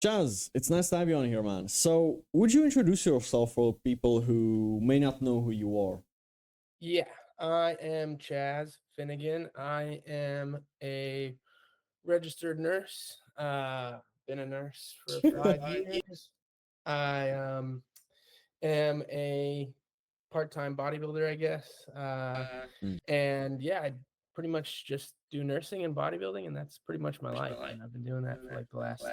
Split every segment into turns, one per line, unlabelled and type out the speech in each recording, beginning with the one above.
Chaz, it's nice to have you on here, man. So, would you introduce yourself for people who may not know who you are?
Yeah, I am Chazz Finnigan. I am a registered nurse. Been a nurse for 5 years. I am a part-time bodybuilder, I guess.
Mm.
And yeah, I pretty much just do nursing and bodybuilding, and that's pretty much my life. And I've been doing that for like the last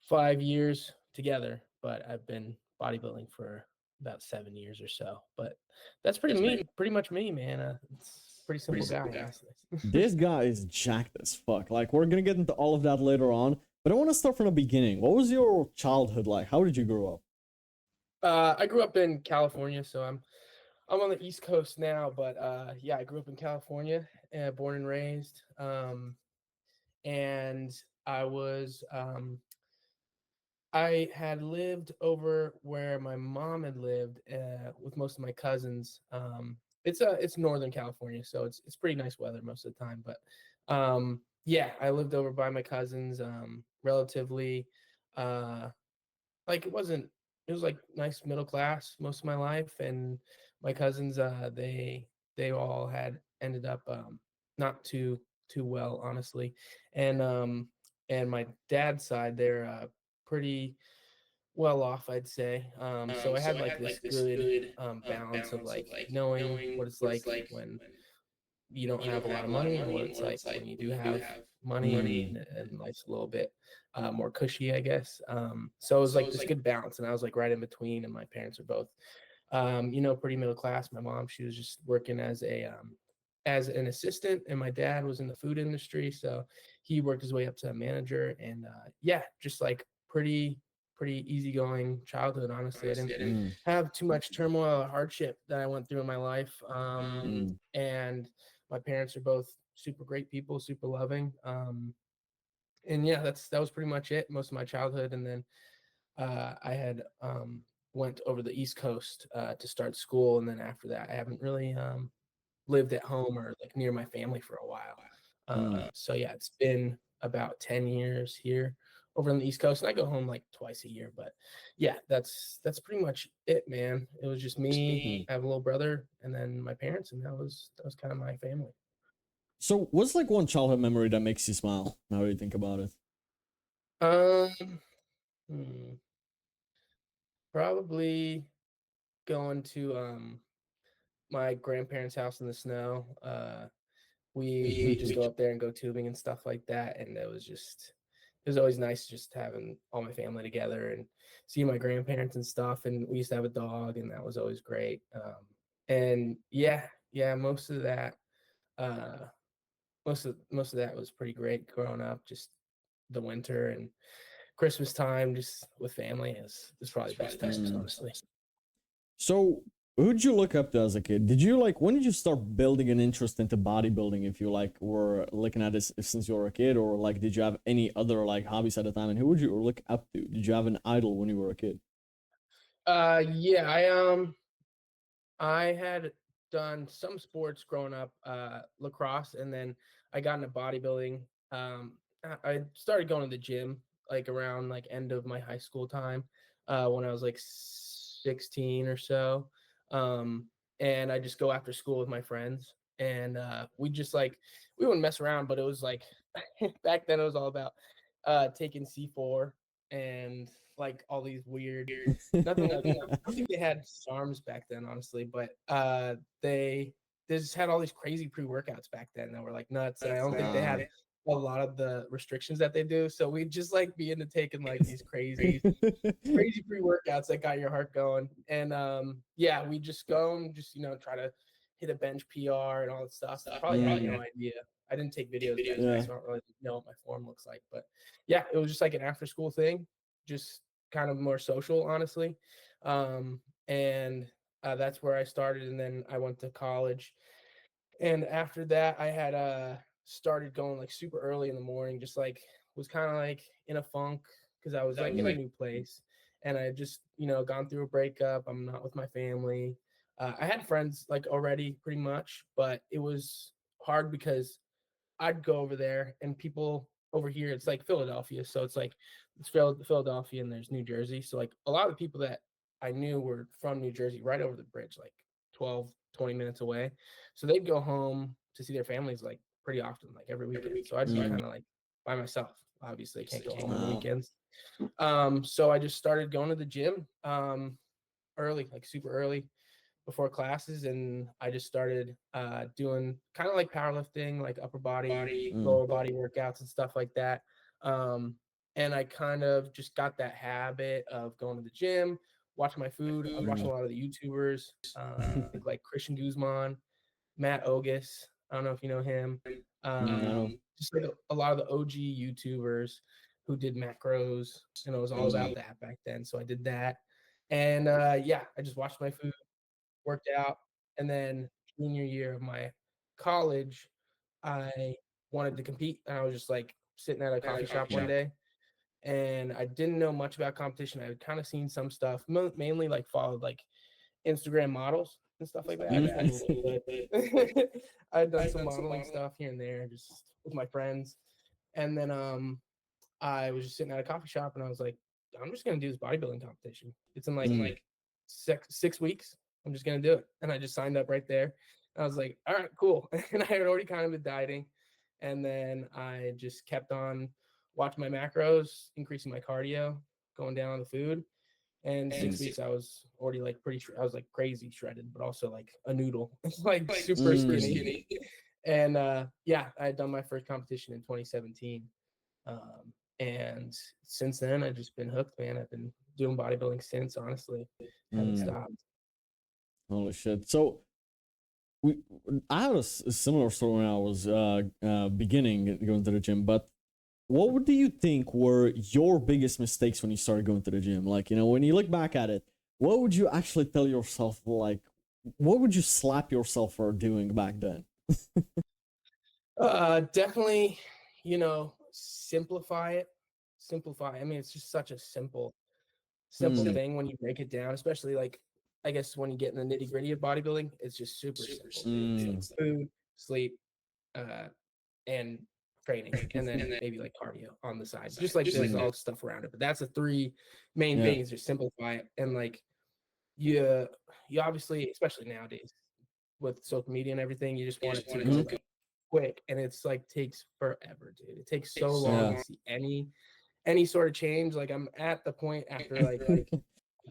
5 years together, but I've been bodybuilding for about 7 years or so. But that's pretty much me, man. It's a pretty simple guy, honestly.
This guy is jacked as fuck. Like, we're gonna get into all of that later on, but I want to start from the beginning. What was your childhood like? How did you grow up?
I grew up in California, so I'm on the East Coast now. But yeah, I grew up in California, born and raised. And I was I had lived over where my mom had lived with most of my cousins. It's Northern California, so it's pretty nice weather most of the time. But yeah, I lived over by my cousins, relatively. Uh, like it was like nice middle class most of my life, and my cousins they all had ended up not too well, honestly. And um and my dad's side, they're pretty well off, I'd say. So I had like this good balance of like knowing what it's like when you don't have a lot of money and what it's like when you do have money,
Mm.
and life's a little bit more cushy, I guess. So it was like this good balance, and I was like right in between. And my parents are both, pretty middle class. My mom, she was just working as an assistant, and my dad was in the food industry, so he worked his way up to a manager. And yeah, just like pretty easygoing childhood. Honestly, I didn't
Mm.
have too much turmoil or hardship that I went through in my life.
Mm.
And my parents are both super great people, super loving. And yeah, that was pretty much it most of my childhood. And then I had went over the East Coast to start school, and then after that, I haven't really lived at home or like near my family for a while.
Mm.
So yeah, it's been about 10 years here over on the East Coast, and I go home like twice a year. But yeah, that's pretty much it, man. It was just me.
Mm.
I have a little brother, and then my parents, and that was kind of my family.
So, what's like one childhood memory that makes you smile? Now you think about it.
Um, hmm, Probably going to my grandparents' house in the snow. We would just go up there and go tubing and stuff like that, and it was always nice just having all my family together and see my grandparents and stuff. And we used to have a dog, and that was always great. And yeah, uh most of that was pretty great growing up. Just the winter and Christmas time, just with family, is probably the best times,
Mm.
honestly.
So, who'd you look up to as a kid? Did you like when did you start building an interest into bodybuilding? If you like were looking at this since you were a kid, or like did you have any other like hobbies at the time? And who would you look up to? Did you have an idol when you were a kid?
Yeah, I had done some sports growing up, lacrosse, and then I got into bodybuilding. I started going to the gym like around like end of my high school time, when I was like 16 or so. Um, and I just go after school with my friends, and we just like we wouldn't mess around, but it was like back then it was all about taking C4 and like all these weird, nothing like, I don't think they had SARMs back then, honestly, but they just had all these crazy pre-workouts back then that were like nuts, and I don't think they
uh,
had a lot of the restrictions that they do. So we'd just like be into taking like these crazy pre-workouts that got your heart going. And yeah, we just go and just try to hit a bench PR and all that stuff. Probably had no
Mm.
idea. I didn't take videos back then,
Yeah.
so I don't really know what my form looks like. But yeah, it was just like an after school thing, just kind of more social, honestly. And That's where I started, and then I went to college. And after that, I had started going like super early in the morning, just like was kind of like in a funk because I was like in a
Mm.
new place, and I had just gone through a breakup. I'm not with my family. I had friends like already pretty much, but it was hard because I'd go over there and people. over here it's like Philadelphia, so it's like it's Philadelphia and there's New Jersey. So like a lot of the people that I knew were from New Jersey, right over the bridge, like 12, 20 minutes away. So they'd go home to see their families like pretty often, like every weekend. So I'd be
Mm.
kind of like by myself. Obviously, I can't go home on the
Wow.
weekends. So I just started going to the gym early, like super early before classes, and I just started doing kind of like powerlifting, like upper body, lower body workouts and stuff like that. Um, and I kind of just got that habit of going to the gym, watching my food. I was watching a lot of the YouTubers, like Christian Guzman, Matt Ogus. I don't know if you know him.
No.
Just like a lot of the OG YouTubers who did macros, and it was all about that back then. So I did that, and yeah, I just watched my food, worked out, and then junior year of my college, I wanted to compete, and I was just like sitting at a coffee shop one day, and I didn't know much about competition. I had kind of seen some stuff, mainly like followed like Instagram models and stuff like that. I just didn't really look good. I had done some modeling stuff here and there, just with my friends, and then I was just sitting at a coffee shop, and I was like, I'm just gonna do this bodybuilding competition. It's in like 6 weeks. I'm just gonna do it, and I just signed up right there. I was like, all right, cool. And I had already kind of been dieting, and then I just kept on watching my macros, increasing my cardio, going down on the food. And 6 weeks, I was already like I was like crazy shredded, but also like a noodle, like super skinny. And yeah, I had done my first competition in 2017. And since then, I've just been hooked, man. I've been doing bodybuilding since, honestly. Haven't stopped.
Holy shit. So we, I had a similar story when I was beginning going to the gym, but what do you think were your biggest mistakes when you started going to the gym? Like, you know, when you look back at it, what would you actually tell yourself, like, what would you slap yourself for doing back then?
Definitely, simplify it. Simplify. I mean, it's just such a simple thing when you break it down, especially like I guess when you get in the nitty gritty of bodybuilding, it's just super simple. It's like food, sleep, and training, and then maybe like cardio on the side. Just like there's all stuff around it. But that's the three main things. Just simplify it. And like you obviously, especially nowadays with social media and everything, you just want it to go quick, and it's like takes forever, dude. It takes so long to see any sort of change. Like I'm at the point after like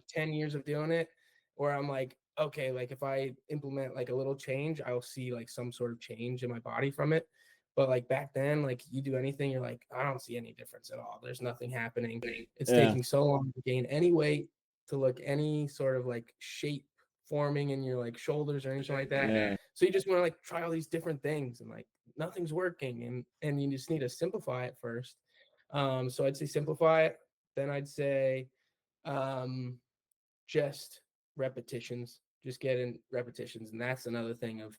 10 years of doing it where I'm like, okay, like if I implement like a little change, I'll see like some sort of change in my body from it. But like back then, like you do anything, you're like, I don't see any difference at all. There's nothing happening. It's taking so long to gain any weight, to look any sort of like shape forming in your like shoulders or anything like that. So you just want to like try all these different things, and like nothing's working, and you just need to simplify it first. So I'd say simplify it. Then I'd say just repetitions, just get in repetitions. And that's another thing of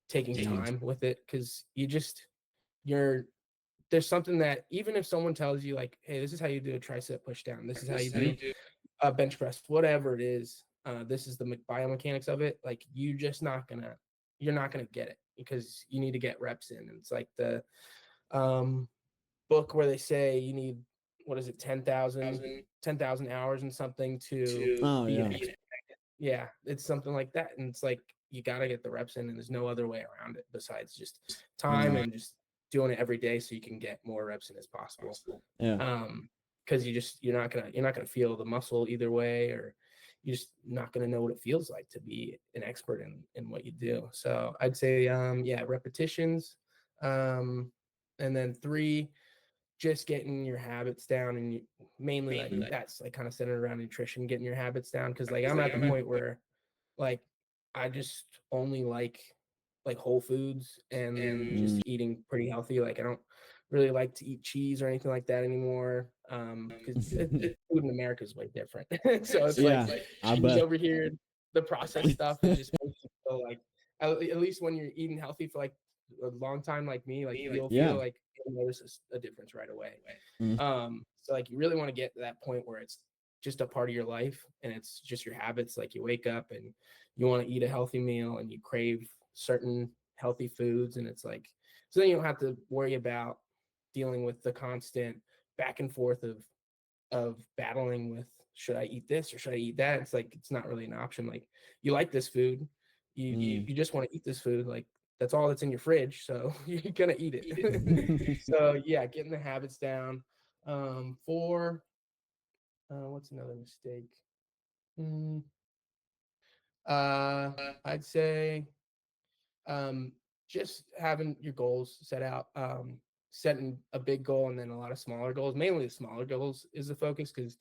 taking time with it, because you're there's something that even if someone tells you like, hey, this is how you do a tricep push down, this is how you do a bench press, whatever it is, this is the biomechanics of it, like you're not gonna get it, because you need to get reps in. And it's like the book where they say you need, what is it, 10,000 hours and something to be an expert. Yeah, it's something like that. And it's like you got to get the reps in, and there's no other way around it besides just time and just doing it every day so you can get more reps in as possible. Because you're not gonna feel the muscle either way, or you're just not gonna know what it feels like to be an expert in what you do. So I'd say yeah, repetitions, and then 3, just getting your habits down, and mainly like that's like kind of centered around nutrition, getting your habits down. Because like I'm at the point where like I just only like whole foods and just eating pretty healthy. Like I don't really like to eat cheese or anything like that anymore, because food in America is way different. So it's like cheese over here, the processed stuff, it just makes you feel like at least when you're eating healthy for like a long time like me, like you'll feel like you'll notice a difference right away. So like you really want to get to that point where it's just a part of your life, and it's just your habits. Like you wake up and you want to eat a healthy meal, and you crave certain healthy foods, and it's like, so then you don't have to worry about dealing with the constant back and forth of battling with, should I eat this or should I eat that? It's like it's not really an option. Like, you like this food, you just want to eat this food. Like, that's all that's in your fridge, so you're gonna eat it. So yeah, getting the habits down. For what's another mistake? Mm, I'd say um, just having your goals set out, setting a big goal and then a lot of smaller goals. Mainly the smaller goals is the focus, because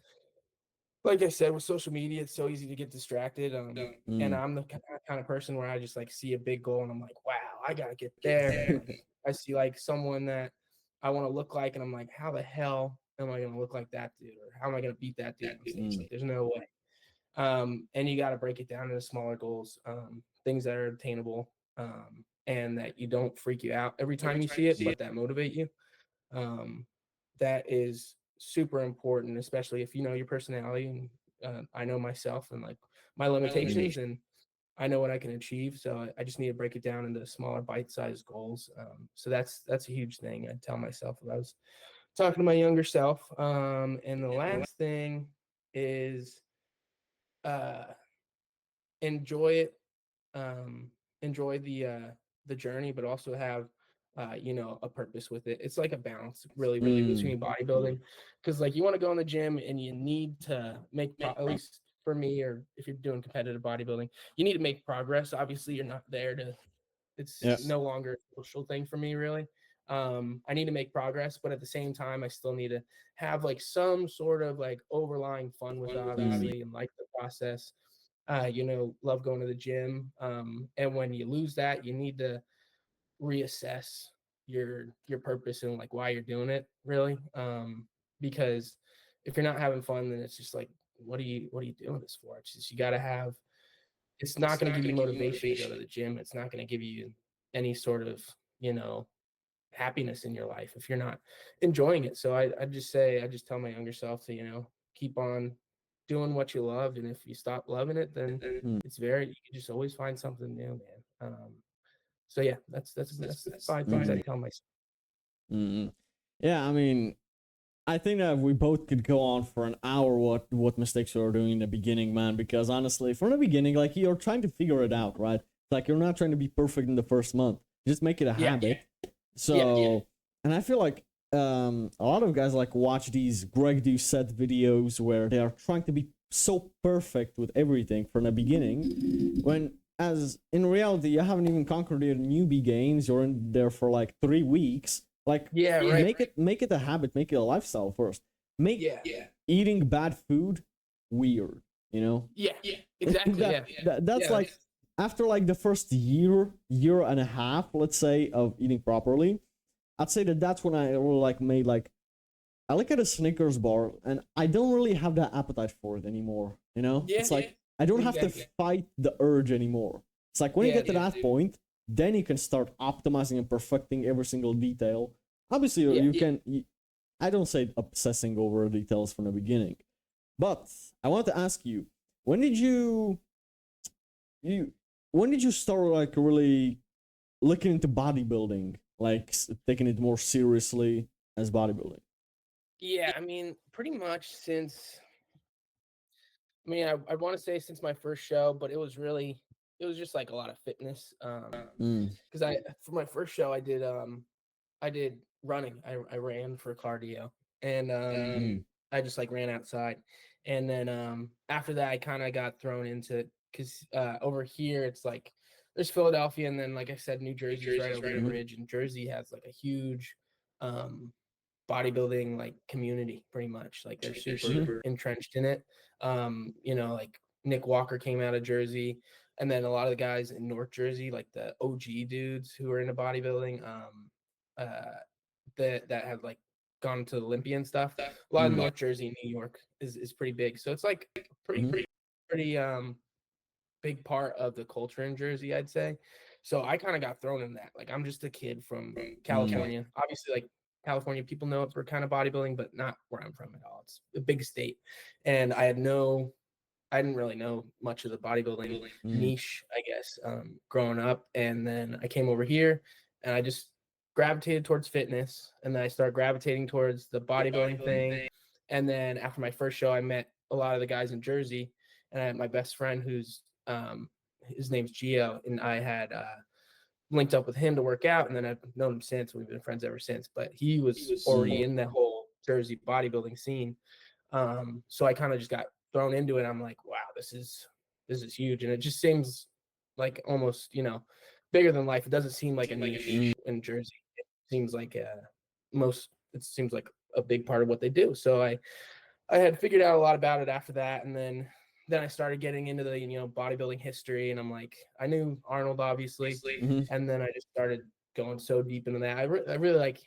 like I said, with social media, it's so easy to get distracted. And I'm the kind of person where I just like see a big goal and I'm like, wow, I gotta get there. And like I see like someone that I want to look like, and I'm like, how the hell am I gonna look like that dude, or how am I gonna beat that dude on stage? Like, there's no way. And you got to break it down into smaller goals, things that are attainable, and that you don't freak you out every time you see it, but that motivate you. Um, that is super important, especially if you know your personality. And I know myself and like my limitations, and I know what I can achieve. So I just need to break it down into smaller bite-sized goals. So that's a huge thing I'd tell myself if I was talking to my younger self. And the last thing is uh, enjoy it, um, enjoy the journey, but also have a purpose with it. It's like a balance, really, really between bodybuilding, because like you want to go in the gym and you need to at least for me, or if you're doing competitive bodybuilding, you need to make progress. Obviously, you're not there to. It's no longer a social thing for me, really. I need to make progress, but at the same time, I still need to have like some sort of like overlying fun with it, obviously, and like the process. Love going to the gym. And when you lose that, you need to reassess your purpose and like why you're doing it, really. Because if you're not having fun, then it's just like, what are you doing this for? It's just, you got to have. It's not going to give you motivation to go to the gym. It's not going to give you any sort of you know happiness in your life if you're not enjoying it. So I just tell my younger self to keep on doing what you love, and if you stop loving it, then you can just always find something new, man. So yeah, that's 5 things I tell myself.
Yeah, I mean, I think that we both could go on for an hour what mistakes you're doing in the beginning, man. Because honestly, from the beginning, like you're trying to figure it out, right? Like you're not trying to be perfect in the first month. Just make it a habit. So, and I feel like a lot of guys like watch these Greg Doucette videos where they are trying to be so perfect with everything from the beginning, when as in reality you haven't even conquered your newbie gains. You're in there for like 3 weeks. Like, make it a habit, make it a lifestyle first. Make eating bad food weird, you know?
Yeah, exactly.
That's like after like the first year and a half, let's say, of eating properly, I'd say that's when I really like made like I look at a Snickers bar and I don't really have that appetite for it anymore. You know, it's like I don't have to fight the urge anymore. It's like when you get to that point, then you can start optimizing and perfecting every single detail. Obviously, you can. I don't say obsessing over details from the beginning, but I want to ask you, when did you start like really looking into bodybuilding, like taking it more seriously as bodybuilding?
Yeah, I mean, pretty much since. I mean, I want to say since my first show, but it was just like a lot of fitness. Because for my first show I did running. I ran for cardio, and I just like ran outside, and then after that I kind of got thrown into, because over here it's like there's Philadelphia, and then like I said, New Jersey's right over the bridge, and Jersey has like a huge bodybuilding like community, pretty much. Like they're super entrenched in it. Like Nick Walker came out of Jersey, and then a lot of the guys in North Jersey, like the OG dudes who are into bodybuilding, that have like gone to Olympia and stuff. A lot of North Jersey and New York is pretty big. So it's like pretty big part of the culture in Jersey, I'd say. So I kind of got thrown in that. Like I'm just a kid from California. Obviously, like California people know it for kind of bodybuilding, but not where I'm from at all. It's a big state. And I didn't really know much of the bodybuilding niche, I guess, growing up. And then I came over here and I just gravitated towards fitness, and then I started gravitating towards the bodybuilding thing. And then after my first show, I met a lot of the guys in Jersey, and I had my best friend who's his name's Gio, and I had linked up with him to work out, and then I've known him since. We've been friends ever since. But he was already in the whole Jersey bodybuilding scene, so I kind of just got thrown into it. I'm like, wow, this is huge, and it just seems like almost bigger than life. It doesn't seem like a niche in Jersey. It seems like it seems like a big part of what they do. So I had figured out a lot about it after that, and then I started getting into the bodybuilding history, and I'm like, I knew Arnold obviously, and then I just started going so deep into that. I really like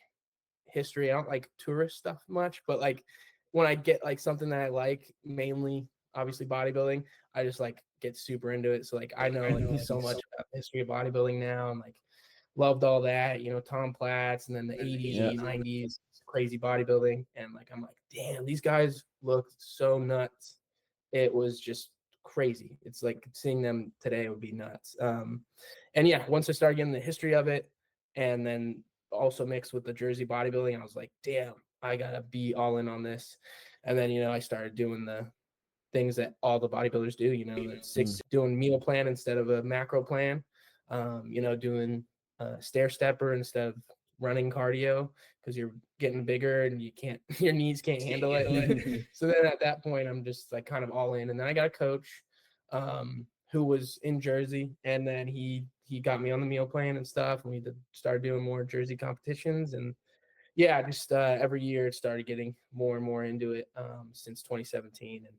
history. I don't like tourist stuff much, but like when I get like something that I like, mainly obviously bodybuilding, I just like get super into it. So like I know like so much about the history of bodybuilding now, and like loved all that, Tom Platz, and then the 80s and 90s crazy bodybuilding, and like I'm like, damn, these guys look so nuts. It was just crazy. It's like seeing them today would be nuts. And yeah, once I started getting the history of it, and then also mixed with the Jersey bodybuilding, I was like, damn, I gotta be all in on this. And then I started doing the things that all the bodybuilders do, doing meal plan instead of a macro plan, doing stair stepper instead of running cardio, because you're getting bigger and your knees can't handle it. So then at that point, I'm just like kind of all in. And then I got a coach who was in Jersey, and then he got me on the meal plan and stuff, and we started doing more Jersey competitions. And yeah, just every year it started getting more and more into it since 2017. And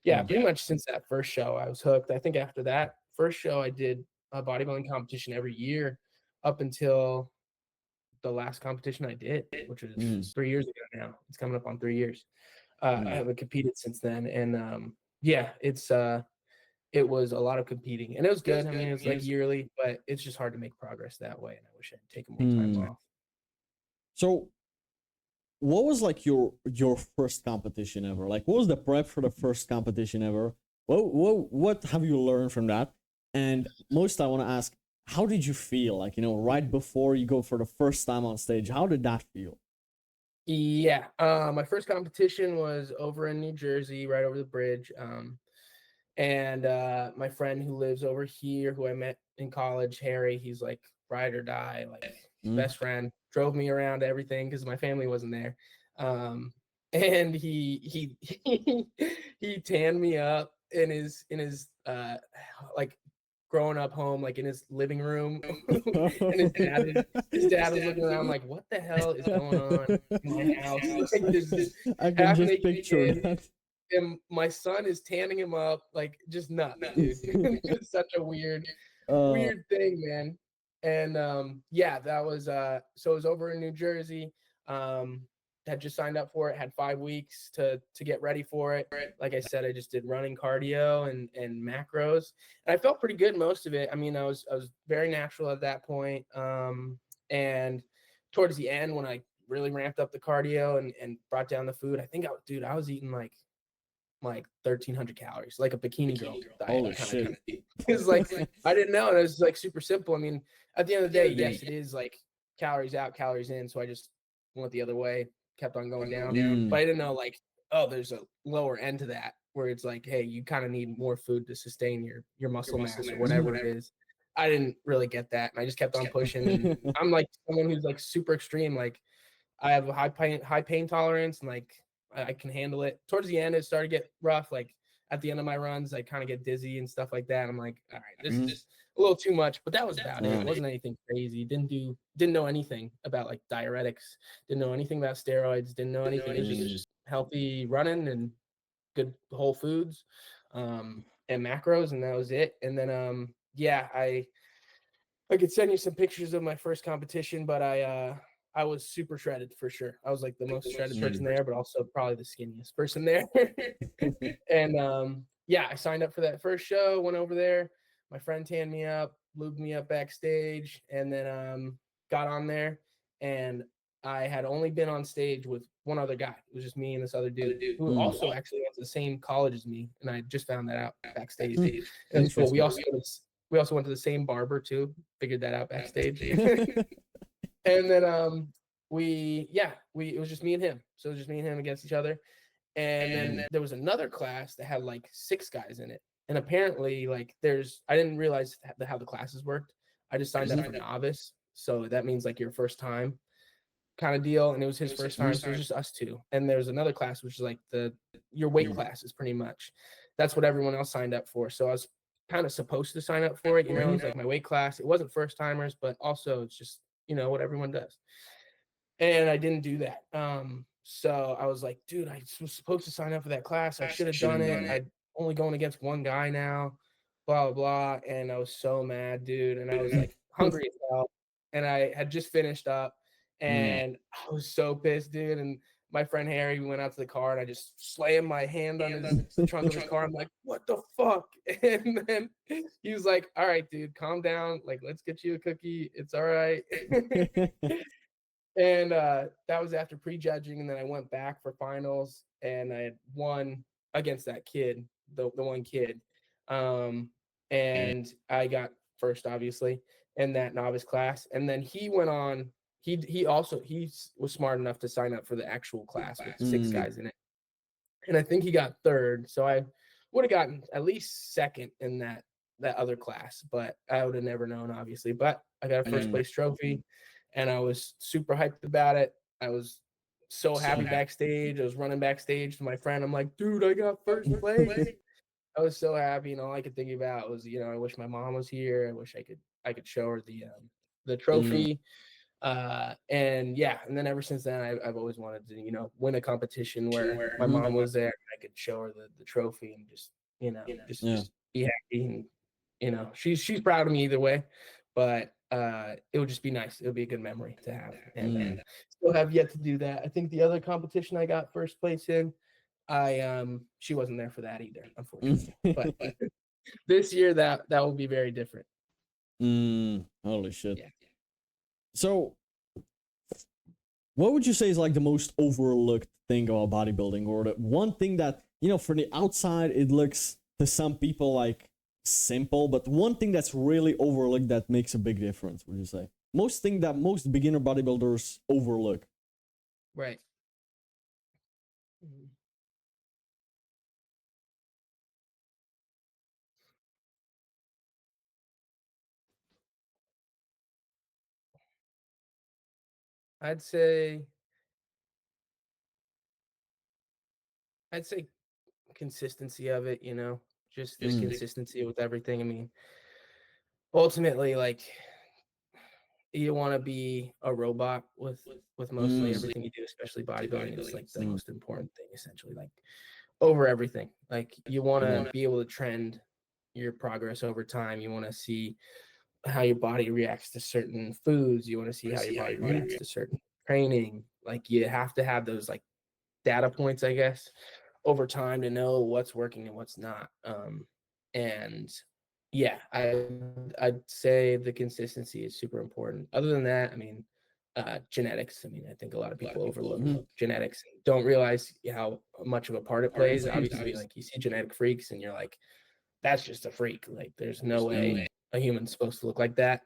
yeah, pretty much since that first show, I was hooked. I think after that first show, I did a bodybuilding competition every year up until the last competition I did, which was 3 years ago now. It's coming up on 3 years. I haven't competed since then. And yeah, it was a lot of competing, and it was good. I mean, it was like yearly, but it's just hard to make progress that way. And I wish I'd taken more time off.
So what was like your first competition ever? Like, what was the prep for the first competition ever? What have you learned from that? And most, I want to ask, how did you feel? Like, right before you go for the first time on stage, how did that feel?
Yeah, my first competition was over in New Jersey, right over the bridge. And my friend who lives over here, who I met in college, Harry, he's like ride or die, like best friend, drove me around to everything because my family wasn't there. And he he tanned me up in his like growing up home, like in his living room. And his dad was looking around like, what the hell is going on in my house? Like, this
I can just picture
kid,
that.
and my son is tanning him up, like just nuts, dude. It's such a weird thing, man. And yeah, that was so it was over in New Jersey. Had just signed up for it, had 5 weeks to get ready for it. Like I said, I just did running cardio and macros, and I felt pretty good most of it. I mean, I was very natural at that point. And towards the end, when I really ramped up the cardio and brought down the food, I think I was eating like 1,300 calories, like a bikini girl diet.
Holy shit.
Because like I didn't know, and it was like super simple. I mean, at the end of the day, yes, it is like calories out, calories in. So I just went the other way, kept on going down. But I didn't know like, oh, there's a lower end to that where it's like, hey, you kind of need more food to sustain your muscle mass or whatever it is. I didn't really get that, and I just kept on pushing. And I'm like someone who's like super extreme. Like I have a high pain tolerance, and like I can handle it. Towards the end, it started to get rough. Like at the end of my runs, I kind of get dizzy and stuff like that. I'm like, all right, this is just a little too much. But that was about it. It wasn't anything crazy. Didn't know anything about like diuretics. Didn't know anything about steroids. Didn't know anything. It was just healthy running and good whole foods, and macros, and that was it. And then yeah, I could send you some pictures of my first competition, but I was super shredded for sure. I was like the most shredded person there, but also probably the skinniest person there. And yeah, I signed up for that first show, went over there. My friend tanned me up, lubed me up backstage, and then got on there. And I had only been on stage with one other guy. It was just me and this other dude who also actually went to the same college as me. And I just found that out backstage. And cool. We also went to the same barber too. Figured that out backstage. And then we it was just me and him. So it was just me and him against each other. And then there was another class that had like 6 guys in it. And apparently, like, I didn't realize how the classes worked. I just signed up for novice. So that means like your first time kind of deal. And it was his first time. So it was just us two. And there's another class, which is like your weight classes pretty much. That's what everyone else signed up for. So I was kind of supposed to sign up for it. You know, it's like my weight class. It wasn't first timers, but also it's just, what everyone does. And I didn't do that. So I was like, dude, I was supposed to sign up for that class. I should have done it. I'm only going against one guy now, blah, blah, blah. And I was so mad, dude. And I was like hungry as hell. And I had just finished up and I was so pissed, dude. And my friend Harry, we went out to the car and I just slammed my hand on the trunk of his car. I'm like, what the fuck? And then he was like, all right, dude, calm down. Like, let's get you a cookie. It's all right. And that was after prejudging, and then I went back for finals, and I had won against that kid, the one kid, and I got first, obviously, in that novice class. And then he went on. He was smart enough to sign up for the actual class with 6 guys in it, and I think he got third. So I would have gotten at least second in that other class, but I would have never known, obviously. But I got a first place trophy. And I was super hyped about it. I was so happy backstage. I was running backstage to my friend. I'm like, dude, I got first place. I was so happy, and all I could think about was, I wish my mom was here. I wish I could show her the trophy. And yeah, and then ever since then, I've always wanted to, win a competition where my mom was there and I could show her the trophy and just, just be happy. And, she's proud of me either way, but it would just be nice. It would be a good memory to have, and still have yet to do that. I think the other competition I got first place in, she wasn't there for that either, unfortunately. but this year that will be very different.
Holy shit.
Yeah.
So what would you say is like the most overlooked thing about bodybuilding, or the one thing that, from the outside it looks to some people like simple, but one thing that's really overlooked that makes a big difference, would you say? Most thing that most beginner bodybuilders overlook.
Right. I'd say consistency of it, just the consistency with everything. I mean, ultimately, like, you want to be a robot with mostly everything you do, especially bodybuilding. It's like the most important thing, essentially, like over everything. Like, you want to be able to trend your progress over time. You want to see how your body reacts to certain foods. You want to see how your body reacts to certain training. Like, you have to have those like data points, I guess, over time to know what's working and what's not. And yeah, I'd say the consistency is super important. Other than that, I mean, genetics. I mean, I think a lot of people overlook genetics and don't realize how much of a part it plays. Obviously, like, you see genetic freaks and you're like, that's just a freak. Like, there's no way a human's supposed to look like that.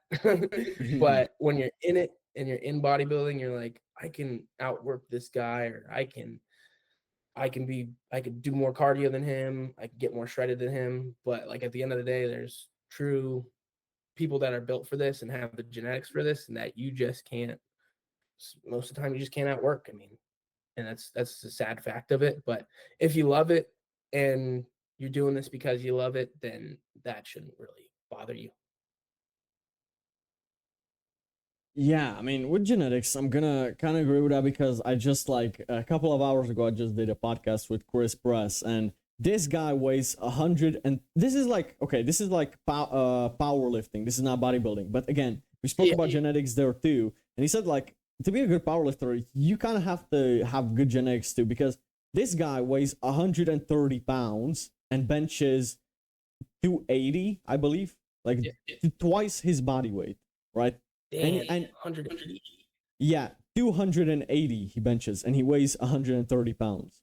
But when you're in it and you're in bodybuilding, you're like, I can outwork this guy, or I could do more cardio than him. I could get more shredded than him. But like, at the end of the day, there's true people that are built for this and have the genetics for this, and that you just can't, most of the time you just can't outwork. I mean, and that's the sad fact of it. But if you love it and you're doing this because you love it, then that shouldn't really bother you.
Yeah, I mean, with genetics, I'm gonna kind of agree with that, because I just, like, a couple of hours ago, I just did a podcast with Chris Press, and this guy weighs 100, and this is like, okay, this is like powerlifting. This is not bodybuilding, but again, we spoke about genetics there too, and he said, like, to be a good powerlifter, you kind of have to have good genetics too, because this guy weighs 130 pounds and benches 280, I believe, like twice his body weight, right?
Damn, and 180.
Yeah, 280 he benches, and he weighs 130 pounds.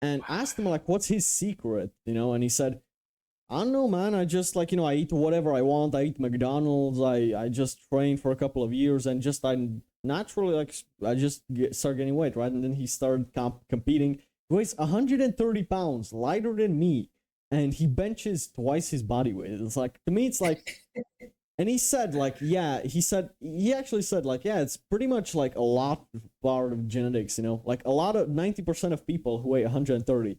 And I asked him, like, what's his secret, and he said, I don't know, man. I just, like, I eat whatever I want. I eat McDonald's. I just train for a couple of years, and just I'm naturally, like I just started getting weight, right? And then he started competing. He weighs 130 pounds, lighter than me, and he benches twice his body weight. It's like, to me, it's like, and he said, like, yeah, he actually said, like, yeah, it's pretty much like a lot part of genetics, you know, like a lot of 90% of people who weigh 130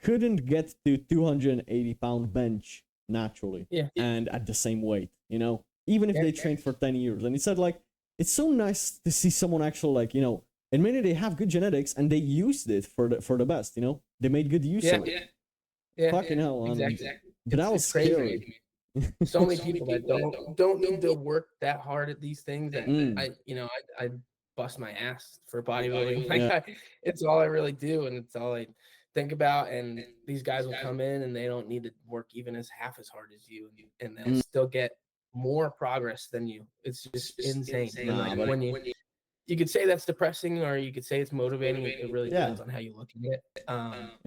couldn't get to 280-pound bench naturally,
Yeah.
and at the same weight, you know, even if
Yeah.
they trained for 10 years. And he said, like, it's so nice to see someone actually, like, you know, admitted they have good genetics and they used it for the best, you know, they made good use of it.
Yeah.
Fucking hell,
Exactly.
but that was
It's crazy.
scary.
So many people that don't need to work that hard at these things, and I bust my ass for bodybuilding. Like
Yeah.
it's all I really do, and it's all I think about. And these guys will come in and they don't need to work even as half as hard as you, and they'll still get more progress than you. It's just insane. And
Nah,
like
but
when you could say that's depressing or you could say it's motivating. It really
Yeah.
depends on how you look at it.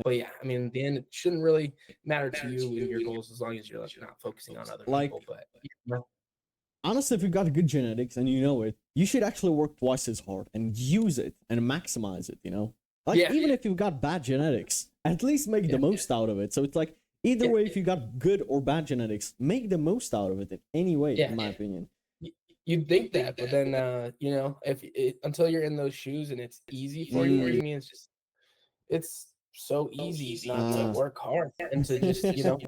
But yeah, I mean, in the end, it shouldn't really matter to you and your goals as long as you're like not focusing on other
Like,
people. But yeah,
honestly, if you got good genetics and you know it, you should actually work twice as hard and use it and maximize it, you know? Like,
Yeah.
even if you've got bad genetics, at least make the most out of it. So it's like, either way, if you got good or bad genetics, make the most out of it in any way, in my opinion.
You'd think that, but then until you're in those shoes and it's easy for you, I mean, it's so easy not to work hard and to just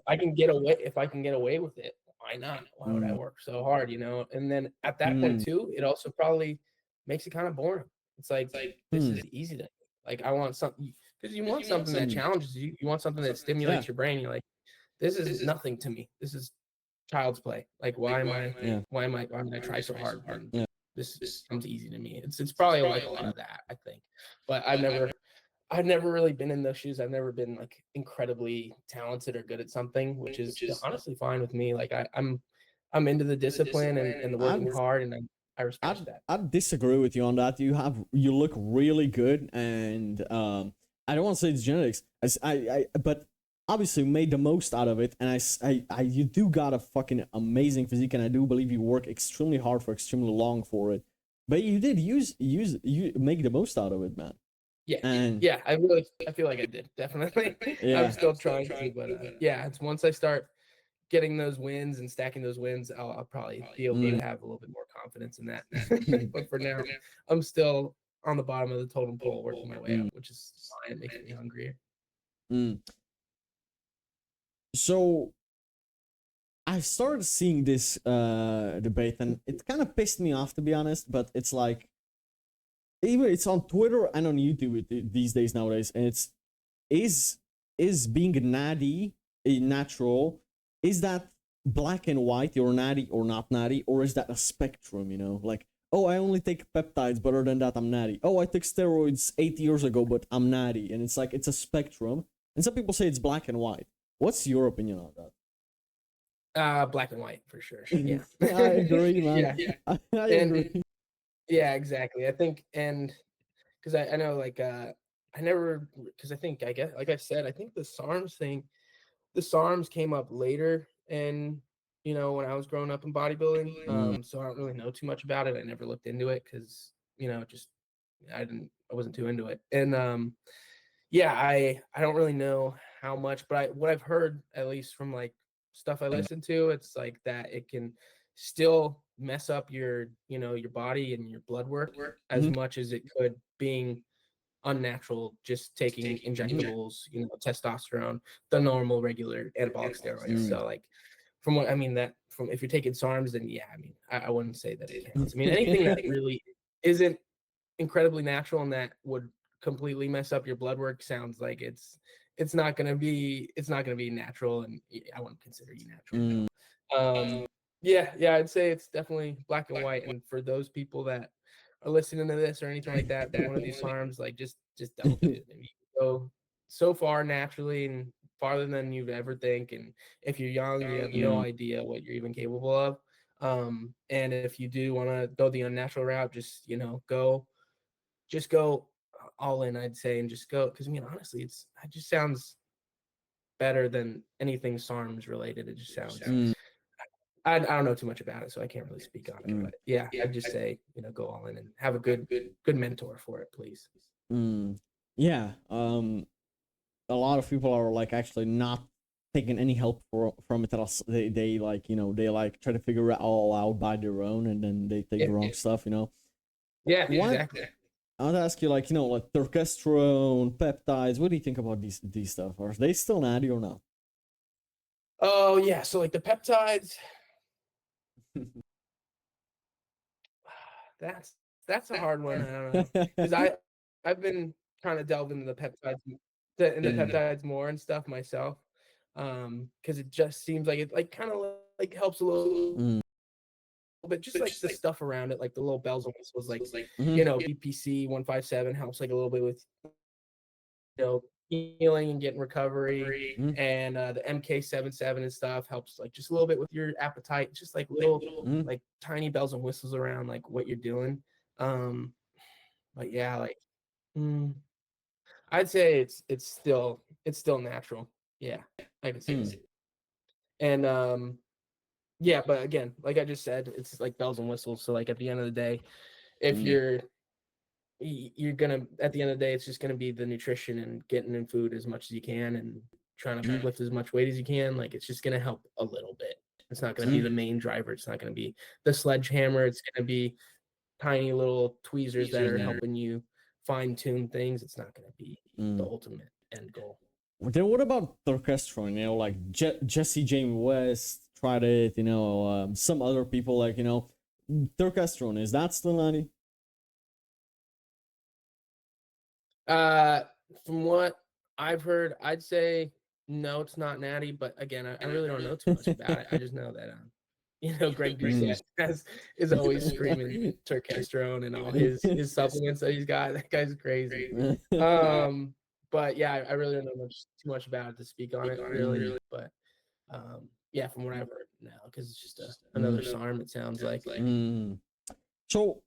I can get away if I can get away with it. Why not? Why would I work so hard? And then at that point too, it also probably makes it kind of boring. It's like this is easy to like. I want something because you want something that challenges you. You want something that stimulates your brain. You're like, this is nothing to me. This is child's play. Like, why am I try so hard when this comes easy to me? It's probably like a lot of that, I think. But I've never really been in those shoes. I've never been like incredibly talented or good at something, which is honestly fine with me. Like I'm into the discipline and the working hard, and I respect that.
I'd disagree with you on that. You look really good, and I don't want to say it's genetics. But obviously made the most out of it, and you do got a fucking amazing physique, and I do believe you work extremely hard for extremely long for it. But you did you make the most out of it, man.
Yeah,
and
yeah, I feel like I did, definitely.
Yeah.
I'm still trying to, but yeah, it's once I start getting those wins and stacking those wins, I'll probably be able to have a little bit more confidence in that. But for now, I'm still on the bottom of the totem pole, working my way up, which is fine. It makes me hungrier.
So I started seeing this debate, and it kind of pissed me off, to be honest. But it's like, even it's on Twitter and on YouTube these days nowadays, and it's is being natty a natural? Is that black and white? You're natty or not natty, or is that a spectrum? You know, like, oh, I only take peptides, but other than that, I'm natty. Oh, I took steroids 8 years ago, but I'm natty, and it's like it's a spectrum. And some people say it's black and white. What's your opinion on that?
Black and white for sure. Yeah,
I agree, man.
Yeah.
I agree.
Yeah, exactly. I think, and because I know, like, I never, because I guess, like I said, I think the SARMs came up later, and when I was growing up in bodybuilding, so I don't really know too much about it. I never looked into it because just I wasn't too into it, and yeah, I don't really know how much, but what I've heard, at least from like stuff I listen to, it's like that it can still mess up your your body and your blood work as much as it could being unnatural, just taking injectables, testosterone, the normal regular anabolic steroids. So like from what I mean, that from if you're taking SARMs, then yeah, I mean I wouldn't say that it counts. I mean anything that really isn't incredibly natural and that would completely mess up your blood work sounds like it's not gonna be natural, and I wouldn't consider you natural. Yeah, I'd say it's definitely black and white. And for those people that are listening to this or anything like that, for one of these farms, like just don't do it. You go so far naturally and farther than you'd ever think. And if you're young, you have no idea what you're even capable of. And if you do want to go the unnatural route, just go all in, I'd say, and just go, because I mean honestly, it just sounds better than anything SARMs related. It just sounds I don't know too much about it, so I can't really speak on it. But yeah, I'd just say, go all in and have a good mentor for it, please.
Yeah. A lot of people are like actually not taking any help from it at all. They like, they like try to figure it all out by their own, and then they take the wrong stuff.
Yeah,
What?
exactly.
I want to ask you, like, like testosterone, peptides. What do you think about these stuff? Are they still natty or not?
Oh yeah, so like the peptides, that's a hard one. I don't know, because I've been trying to delve into the peptides more and stuff myself, because it just seems like it like kind of like helps a little bit, just like the stuff around it, like the little bells and whistles, like BPC 157 helps like a little bit with healing and getting recovery, and the MK77 and stuff helps like just a little bit with your appetite, just like little like tiny bells and whistles around like what you're doing. But yeah, like I'd say it's still natural. Yeah, I can say that. And yeah, but again, like I just said, it's like bells and whistles. So like at the end of the day, if you're gonna, at the end of the day, it's just gonna be the nutrition and getting in food as much as you can and trying to lift as much weight as you can. Like it's just gonna help a little bit. It's not gonna be the main driver. It's not gonna be the sledgehammer. It's gonna be tiny little tweezers that are helping you fine tune things. It's not gonna be the ultimate end goal.
Then what about testosterone? Like Jesse James West tried it. Some other people, like, testosterone, is that still natty?
From what I've heard, I'd say no, it's not natty. But again, I really don't know too much about it. I just know that Greg Doucette is always screaming testosterone and all his supplements that he's got. That guy's crazy. But yeah, I really don't know too much about it to speak on it, really. But yeah, from what I've heard now, because it's just another SARM, it sounds like.
So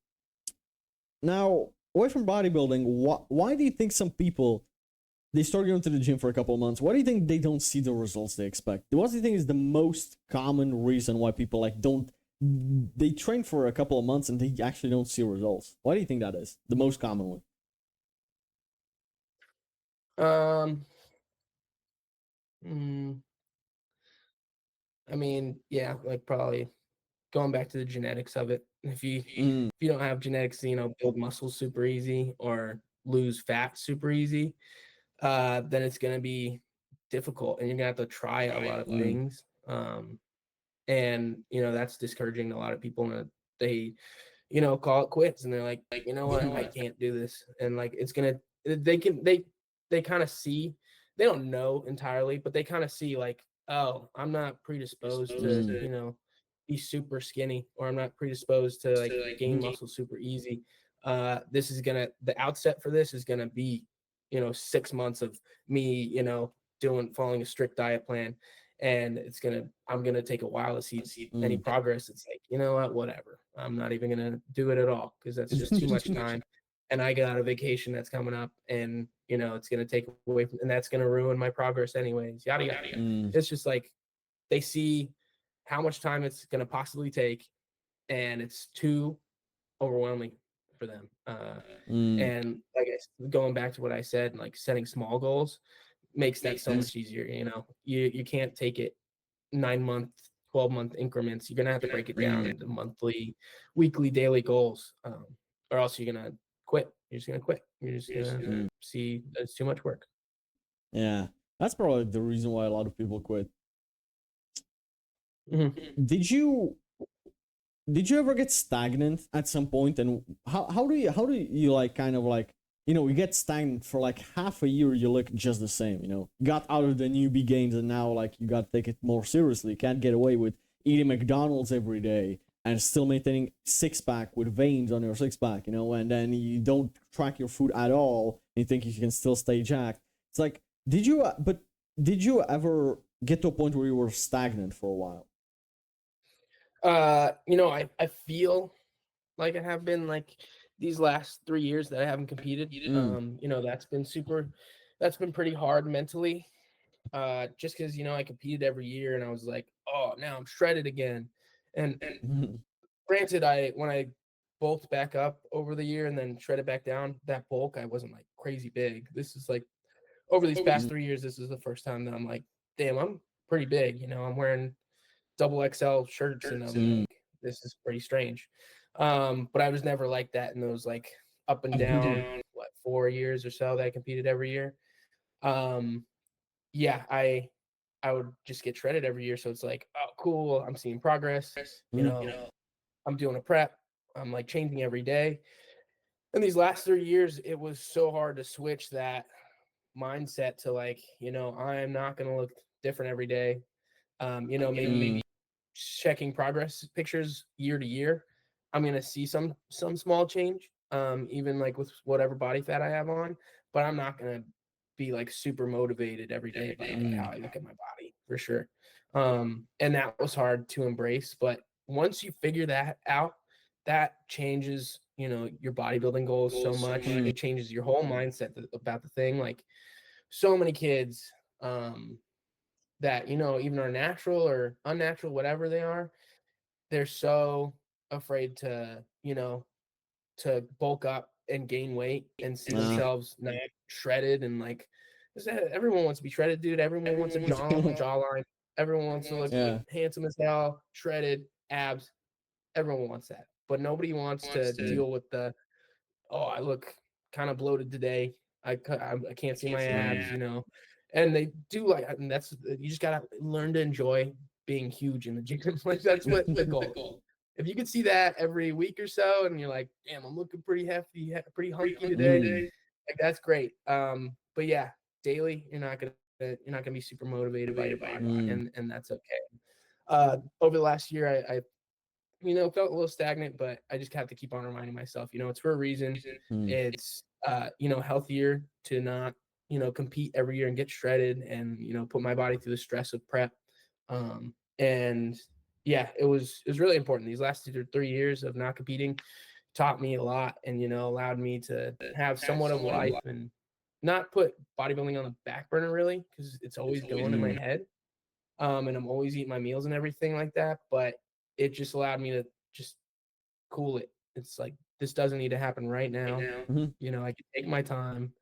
now, away from bodybuilding, why do you think some people, they start going to the gym for a couple of months? Why do you think they don't see the results they expect? What do you think is the most common reason why people like they train for a couple of months and they actually don't see results? Why do you think that is the most common one?
I mean, yeah, like probably going back to the genetics of it. If you don't have genetics, build muscle super easy or lose fat super easy, then it's gonna be difficult, and you're gonna have to try a lot of things. And that's discouraging to a lot of people, and they call it quits, and they're like, you know what, I can't do this. And like it's gonna, they kind of see, they don't know entirely, but they kind of see like, oh, I'm not predisposed to be super skinny, or I'm not predisposed to like gain muscle super easy. This is gonna, the outset for this is gonna be 6 months of me following a strict diet plan, and I'm gonna take a while to see any progress. It's like, you know what, whatever, I'm not even gonna do it at all, because that's just too much time, and I got a vacation that's coming up, and it's gonna take away from, and that's gonna ruin my progress anyways, yada yada. It's just like they see how much time it's gonna possibly take, and it's too overwhelming for them. And like going back to what I said, like setting small goals makes that so much easier. You can't take it 9-month, 12-month increments. You're gonna have to break it down into monthly, weekly, daily goals, or else you're gonna quit. You're just gonna quit. You're just gonna see that it's too much work.
Yeah, that's probably the reason why a lot of people quit. Did you ever get stagnant at some point? And how do you like kind of like, you get stagnant for like half a year, you look just the same, got out of the newbie gains, and now like you got to take it more seriously. You can't get away with eating McDonald's every day and still maintaining six-pack with veins on your six-pack, and then you don't track your food at all, and you think you can still stay jacked. It's like, did you ever get to a point where you were stagnant for a while?
I feel like I have been, like, these last 3 years that I haven't competed. That's been pretty hard mentally. Just because I competed every year, and I was like, oh, now I'm shredded again. And
Mhm.
granted, when I bulked back up over the year and then shredded back down, that bulk I wasn't like crazy big. This is like over these past 3 years, this is the first time that I'm like, damn, I'm pretty big. I'm wearing double XL shirts and I'm
Mm.
like, this is pretty strange. But I was never like that in those like up and down, 4 years or so that I competed every year. Um, yeah, I would just get shredded every year. So it's like, oh, cool. I'm seeing progress. You
Mm.
know, I'm doing a prep. I'm like changing every day. And these last 3 years, it was so hard to switch that mindset to like, I'm not going to look different every day. Maybe
Mm.
checking progress pictures year to year, I'm gonna see some small change, even like with whatever body fat I have on, but I'm not gonna be like super motivated every day by like how
Mm.
I look at my body for sure. And that was hard to embrace, but once you figure that out, that changes, your bodybuilding goals so much.
Mm.
It changes your whole mindset about the thing. Like so many kids, that even are natural or unnatural, whatever they are, they're so afraid to bulk up and gain weight and see
Ah.
themselves not shredded and like everyone wants to be shredded, dude. Everyone wants a jawline. Everyone wants to look
Yeah.
handsome as hell, shredded, abs. Everyone wants that, but nobody wants to deal with the, oh, I look kind of bloated today. I can't see my abs, and they do like, and that's, you just gotta learn to enjoy being huge in the gym. Like that's what the goal is. If you could see that every week or so, and you're like, damn, I'm looking pretty hefty, pretty hunky today,
Mm.
like that's great. But yeah, daily, you're not gonna be super motivated by your body,
Mm.
and that's okay. Over the last year, I felt a little stagnant, but I just have to keep on reminding myself, it's for a reason.
Mm.
It's, healthier to not, compete every year and get shredded and, put my body through the stress of prep. And yeah, it was really important. These last 2 or 3 years of not competing taught me a lot and, allowed me to have somewhat of a life and not put bodybuilding on the back burner really, because it's always going in my
Mm.
head. And I'm always eating my meals and everything like that. But it just allowed me to just cool it. It's like, this doesn't need to happen right now.
Mhm.
I can take my time.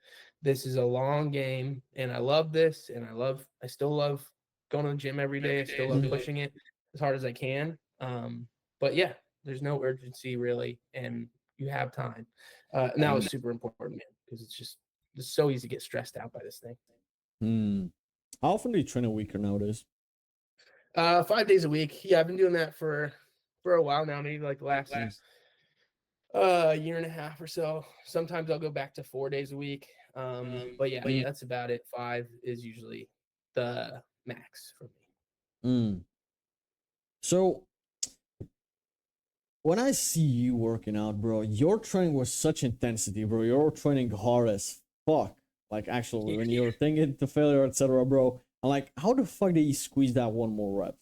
This is a long game, and I love this, and I still love going to the gym every day. I still love pushing it as hard as I can. But yeah, there's no urgency really, and you have time. And that was super important, man, because it's so easy to get stressed out by this thing.
Mm. How often do you train a week or nowadays?
5 days a week. Yeah, I've been doing that for a while now, maybe like the last year and a half or so. Sometimes I'll go back to 4 days a week. But yeah, that's about it. 5 is usually the max for me.
Mm. So when I see you working out, bro, you're training with such intensity, bro. You're training hard as fuck. Like actually, when you're thinking to failure, etc., bro. I'm like, how the fuck did you squeeze that one more rep?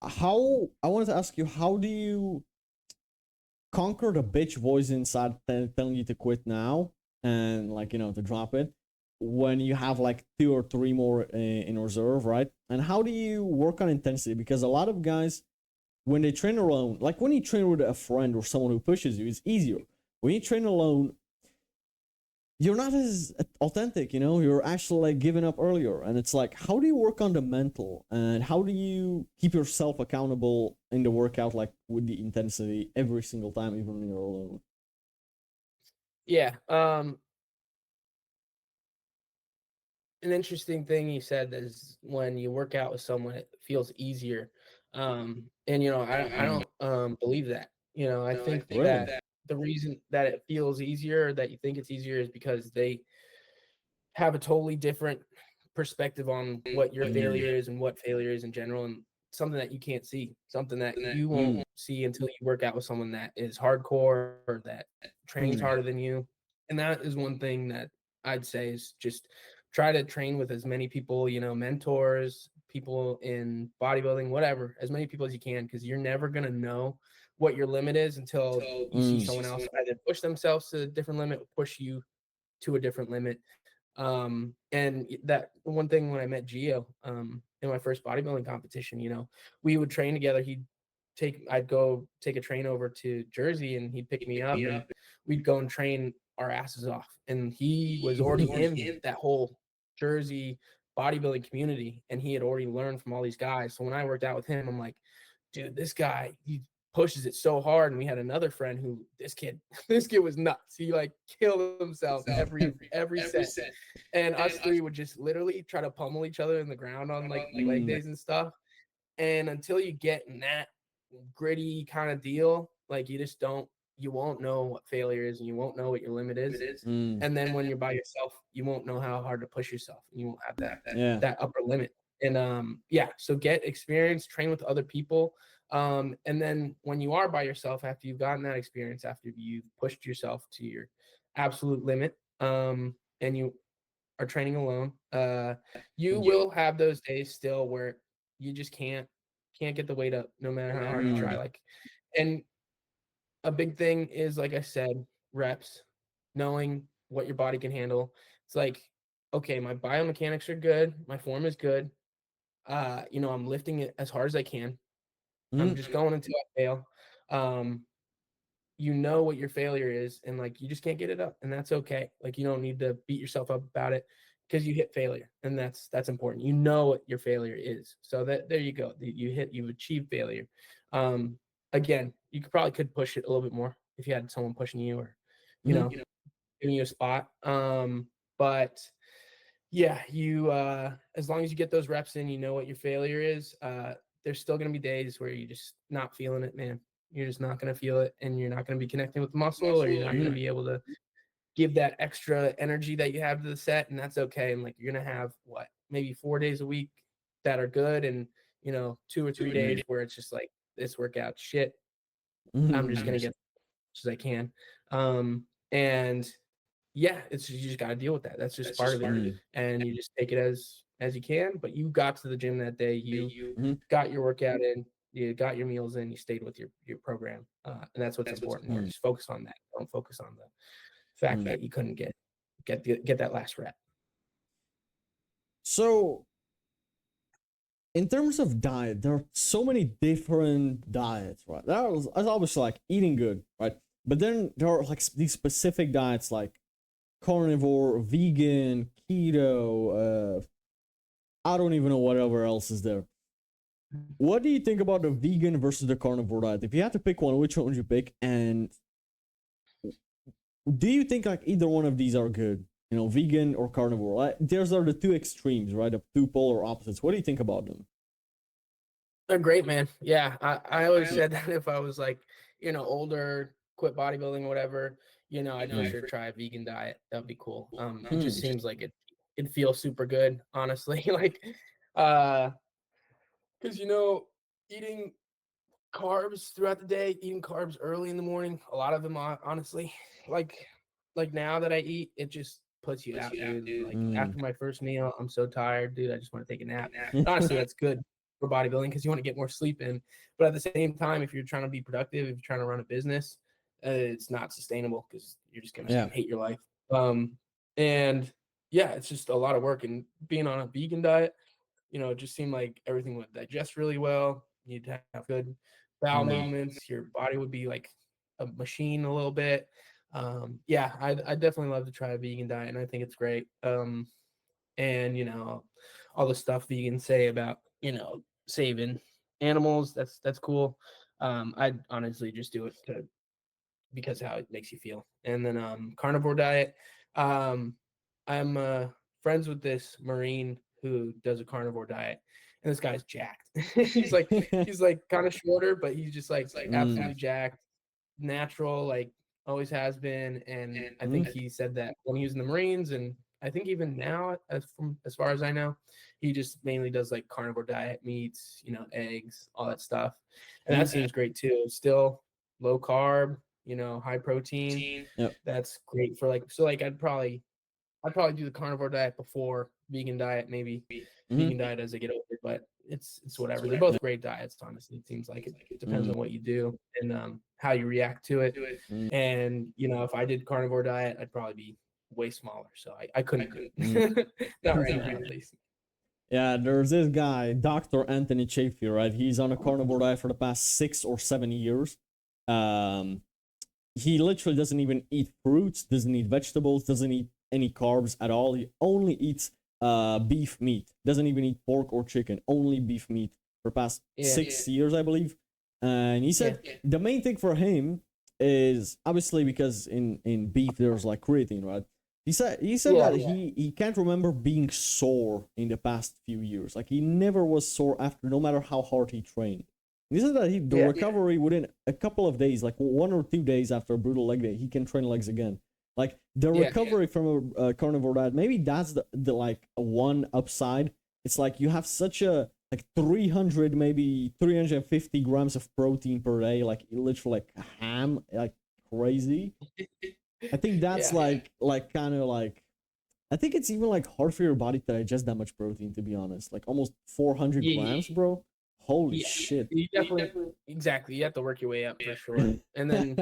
How I wanted to ask you, how do you conquer the bitch voice inside telling you to quit now and like to drop it when you have like 2 or 3 more in reserve, right? And how do you work on intensity? Because a lot of guys, when they train alone, like when you train with a friend or someone who pushes you, it's easier. When you train alone, you're not as authentic, you're actually like giving up earlier. And it's like, how do you work on the mental and how do you keep yourself accountable in the workout, like with the intensity every single time, even when you're alone?
Yeah. An interesting thing you said is when you work out with someone, it feels easier. And I
Mm.
don't believe that. I think
Really?
that the reason that it feels easier, or that you think it's easier, is because they have a totally different perspective on what your
Mm.
failure is and what failure is in general, and something that you can't see, something that you won't
Mm.
see until you work out with someone that is hardcore or that trains
Mm.
harder than you. And that is one thing that I'd say is just try to train with as many people, mentors, people in bodybuilding, whatever, as many people as you can, because you're never going to know what your limit is until you see
Mm.
someone else either push themselves to a different limit or push you to a different limit. And that one thing when I met Gio, in my first bodybuilding competition, we would train together. I'd go take a train over to Jersey and he'd pick me up and we'd go and train our asses off. And he was already in that whole Jersey bodybuilding community and he had already learned from all these guys. So when I worked out with him, I'm like, dude, this guy, he pushes it so hard. And we had another friend who this kid was nuts. He like killed himself every set. And us three would just literally try to pummel each other in the ground on like leg days and stuff. And until you get in that gritty kind of deal, like you won't know what failure is and you won't know what your limit is. And then when you're by yourself, you won't know how hard to push yourself. And you won't have that upper limit. And so get experience, train with other people. And then when you are by yourself, after you've gotten that experience, after you've pushed yourself to your absolute limit, and you are training alone, you will have those days still where you just can't get the weight up no matter how hard you try. And a big thing is, like I said, reps, knowing what your body can handle. It's like, okay, my biomechanics are good, my form is good. I'm lifting it as hard as I can. I'm just going until I fail. You know what your failure is, and like you just can't get it up, and that's okay. Like you don't need to beat yourself up about it because you hit failure, and that's important. You know what your failure is, so that there you go. You've achieved failure. Again, you could push it a little bit more if you had someone pushing you or giving you a spot. But yeah, you as long as you get those reps in, you know what your failure is. There's still gonna be days where you're just not feeling it, man. You're just not gonna feel it, and you're not gonna be connecting with the muscle, or you're not gonna be able to give that extra energy that you have to the set, and that's okay. And like you're gonna have maybe 4 days a week that are good, and 2 or 3 days where it's just like this workout shit. I'm just gonna get as much as I can. And yeah, you just got to deal with that. That's just part of it. And you just take it as you can. But you got to the gym that day. You got your workout in. You got your meals in. You stayed with your program, and that's what's important. Here. Just focus on that. Don't focus on the fact that you couldn't get that last rep.
So, in terms of diet, there are so many different diets, right? There's obviously like eating good, right? But then there are like these specific diets like carnivore, vegan, keto, I don't even know whatever else is there. What do you think about the vegan versus the carnivore diet? If you had to pick one, which one would you pick? And do you think like either one of these are good? Vegan or carnivore? Those are the two extremes, right? The two polar opposites. What do you think about them?
They're great, man. Yeah, I always said that if I was like, older, quit bodybuilding, whatever, I'd for sure try a vegan diet. That'd be cool. It just seems like it feels super good, honestly. Like, because eating carbs throughout the day, eating carbs early in the morning, a lot of them, honestly, like now that I eat, it just puts you out, dude. Like after my first meal, I'm so tired, dude. I just want to take a nap. Honestly, that's good for bodybuilding because you want to get more sleep in. But at the same time, if you're trying to be productive, if you're trying to run a business, it's not sustainable because you're just gonna hate your life. And yeah, it's just a lot of work. And being on a vegan diet, it just seemed like everything would digest really well. You'd have good bowel movements. Your body would be like a machine a little bit. Yeah, I definitely love to try a vegan diet, and I think it's great. And all the stuff vegans say about saving animals, that's cool. I'd honestly just do it because how it makes you feel. And then carnivore diet. I'm friends with this Marine who does a carnivore diet, and this guy's jacked. he's like kind of shorter, but he's just like absolutely jacked, natural, like always has been. And I think he said that when he was in the Marines, and I think even now, as far as I know, he just mainly does like carnivore diet, meats, eggs, all that stuff, and that seems great too. Still low carb, high protein.
Yep.
That's great for like I'd probably do the carnivore diet before vegan diet, maybe vegan diet as I get older, but it's whatever. They're both great diets, honestly. It seems like it depends on what you do and how you react to it. And if I did carnivore diet, I'd probably be way smaller. So I couldn't do
Mm.
it. Not right now, at least.
Yeah, there's this guy, Dr. Anthony Chaffee, right? He's on a carnivore diet for the past 6 or 7 years. Um, he literally doesn't even eat fruits, doesn't eat vegetables, doesn't eat any carbs at all. He only eats beef meat, doesn't even eat pork or chicken, only beef meat for past
Yeah.
6 years, I believe. And he said the main thing for him is obviously because in beef there's like creatine, right? He said that he can't remember being sore in the past few years. Like he never was sore after, no matter how hard he trained. He said that the recovery within a couple of days, like 1 or 2 days after a brutal leg day, he can train legs again. Like the recovery from a carnivore diet, maybe that's the like one upside. It's like you have such a like 300, maybe 350 grams of protein per day, like literally like a ham, like crazy. I think that's like kind of like, I think it's even like hard for your body to digest that much protein, to be honest. Like almost 400 grams, bro. Holy shit.
You definitely exactly. You have to work your way up for sure. And then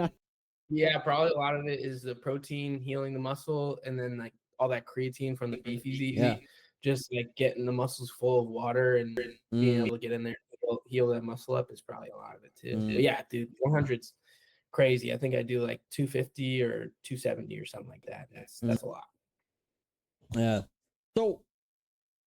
probably a lot of it is the protein healing the muscle, and then like all that creatine from the beef he's eating. Just like getting the muscles full of water and being able to get in there and heal that muscle up is probably a lot of it too. But yeah, dude, 100's crazy. I think I do like 250 or 270 or something like that. That's a lot.
Yeah. So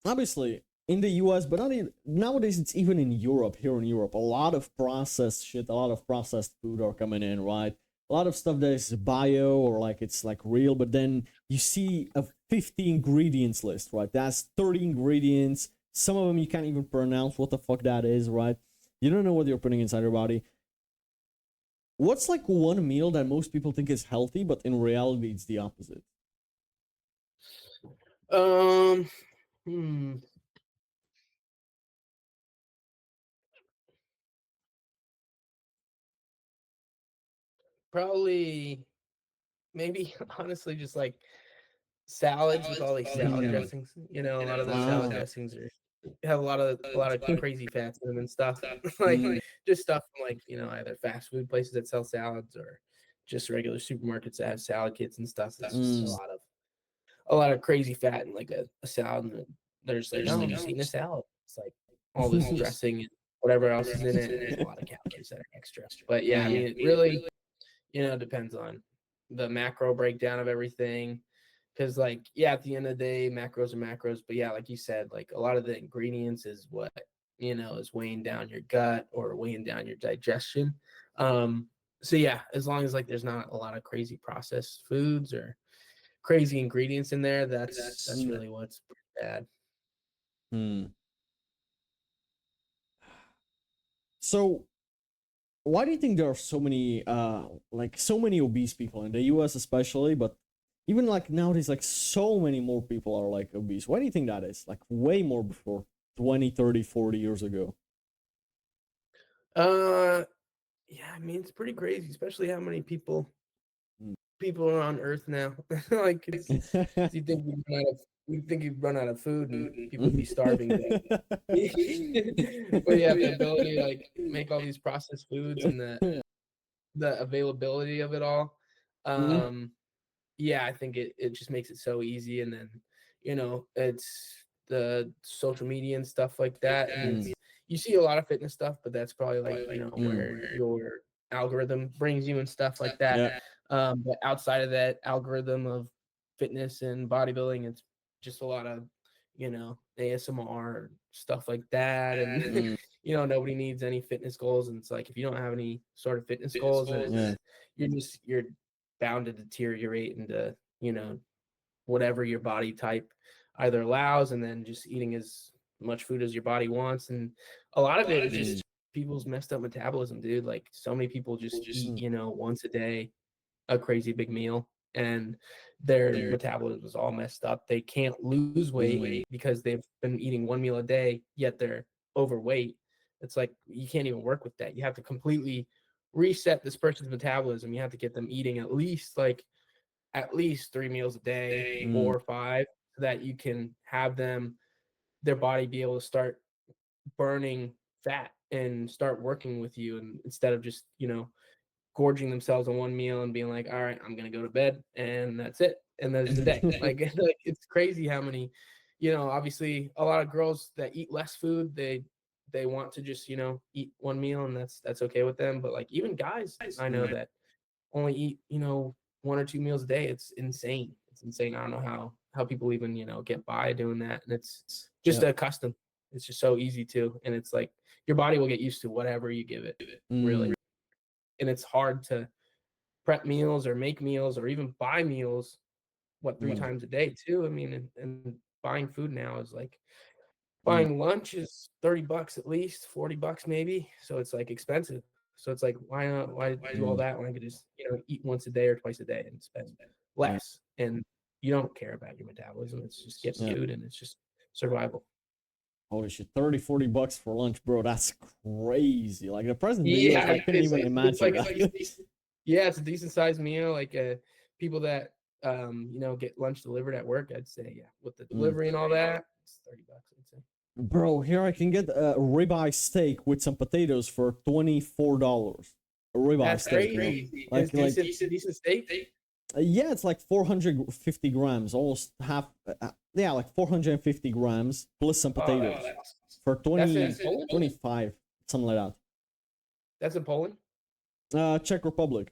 obviously in the US, but not nowadays, it's even in Europe, here in Europe, a lot of processed shit, a lot of processed food are coming in, right? A lot of stuff that is bio or like it's like real, but then you see a 50 ingredients list, right? That's 30 ingredients. Some of them you can't even pronounce what the fuck that is, right? You don't know what you're putting inside your body. What's like one meal that most people think is healthy, but in reality it's the opposite?
Probably maybe honestly just like salads with all these salad dressings. You know, a lot of those salad dressings have a lot of crazy fats in them and stuff. Like just stuff from like, you know, either fast food places that sell salads or just regular supermarkets that have salad kits and stuff. It's just a lot of crazy fat in like a salad, and they're just like, oh, I'm just eating a salad. It's like all this dressing and whatever else is in it, and there's a lot of calories that are extra. But yeah, I mean, it really, you know, depends on the macro breakdown of everything. Because like, yeah, at the end of the day, macros are macros. But yeah, like you said, like a lot of the ingredients is what, you know, is weighing down your gut or weighing down your digestion. So yeah, as long as like there's not a lot of crazy processed foods or crazy ingredients in there, that's really what's bad.
So why do you think there are so many like so many obese people in the US especially, but even like nowadays, like so many more people are like obese? Why do you think that is? Like way more before 20, 30, 40 years ago.
Yeah, I mean, it's pretty crazy, especially how many people
Mm.
are on Earth now. Like, it's you think you'd run out of food and people would be starving, but but yeah, the ability to like make all these processed foods and the availability of it all. Yeah, I think it just makes it so easy, and then you know it's the social media and stuff like that. And it's, you see a lot of fitness stuff, but that's probably like, you know, where your algorithm brings you and stuff like that. But outside of that algorithm of fitness and bodybuilding, it's just a lot of, you know, ASMR stuff like that. And you know, nobody needs any fitness goals. And it's like if you don't have any sort of fitness goals, then you're bound to deteriorate into, you know, whatever your body type either allows, and then just eating as much food as your body wants. And a lot of it is just people's messed up metabolism, dude. Like so many people just eat, you know, once a day a crazy big meal, and their metabolism is all messed up. They can't lose weight because they've been eating one meal a day, yet they're overweight. It's like you can't even work with that. You have to completely reset this person's metabolism. You have to get them eating at least 3 meals a day, 4 or 5, so that you can have their body be able to start burning fat and start working with you, and instead of just, you know, gorging themselves on one meal and being like, all right, I'm gonna go to bed and that's it. and there's a day. Like it's crazy how many, obviously a lot of girls that eat less food, they want to just, eat one meal, and that's okay with them. But like even guys I know that only eat, 1 or 2 meals a day. It's insane. It's insane. I don't know how people even, get by doing that. And it's just
Yeah.
a custom. It's just so easy to, and it's like your body will get used to whatever you give it, really. And it's hard to prep meals or make meals or even buy meals, three times a day too. I mean, and buying food now is like buying lunch is $30 at least, $40 maybe. So it's like expensive. So it's like, why not? Why do all that when I could just, eat once a day or twice a day and spend less? And you don't care about your metabolism. It's just get
Yeah.
food, and it's just survival.
Holy shit, 30-40 bucks for lunch, bro. That's crazy. Like the present in the
Yeah,
US, I couldn't even imagine that.
yeah, it's a decent sized meal. Like people that get lunch delivered at work, I'd say, yeah, with the delivery and all that, it's $30, I'd say.
Bro, here I can get a ribeye steak with some potatoes for $24. A ribeye
That's
steak,
crazy.
Like,
It's decent steak.
Yeah, it's like 450 grams, almost half. Yeah, like 450 grams plus some potatoes for 20,
That's in Poland?
25, something like
That's in Poland.
that. Czech Republic,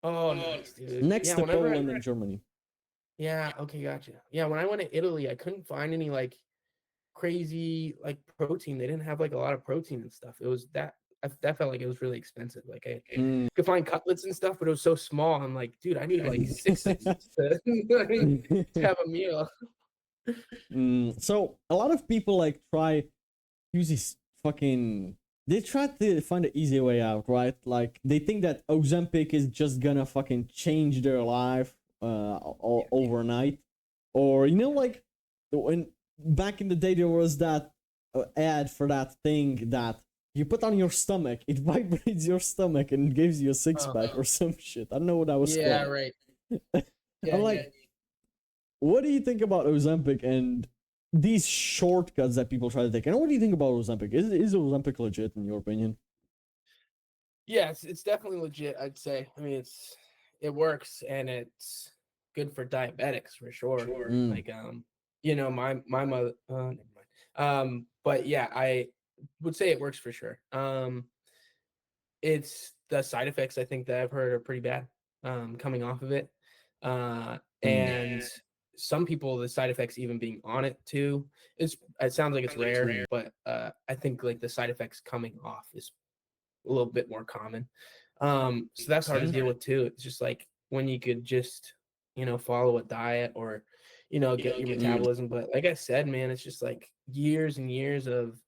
Oh, nice, dude.
next
Yeah,
to
whenever
Poland and Germany.
yeah, okay, gotcha. Yeah, when I went to Italy, I couldn't find any like crazy like protein. They didn't have like a lot of protein and stuff. It was that felt like it was really expensive. Like I could find cutlets and stuff, but it was so small. I'm like, dude, I need like 6 to have a meal.
So a lot of people like try use this fucking. They try to find the easy way out, right? Like they think that Ozempic is just gonna fucking change their life overnight, or like when back in the day there was that ad for that thing that you put on your stomach, it vibrates your stomach and gives you a six pack or some shit. I don't know what that was called.
Yeah, right.
I'm like, what do you think about Ozempic and these shortcuts that people try to take? And what do you think about Ozempic? Is Ozempic legit in your opinion?
Yeah, it's definitely legit, I'd say. I mean, it works, and it's good for diabetics for sure. Like my mother never mind. But yeah, I would say it works for sure. It's the side effects I think that I've heard are pretty bad coming off of it. And some people, the side effects even being on it too, it sounds like it's rare, but I think like the side effects coming off is a little bit more common. So that's hard to deal with too. It's just like when you could just, follow a diet or, get your metabolism. But like I said, man, it's just like years and years of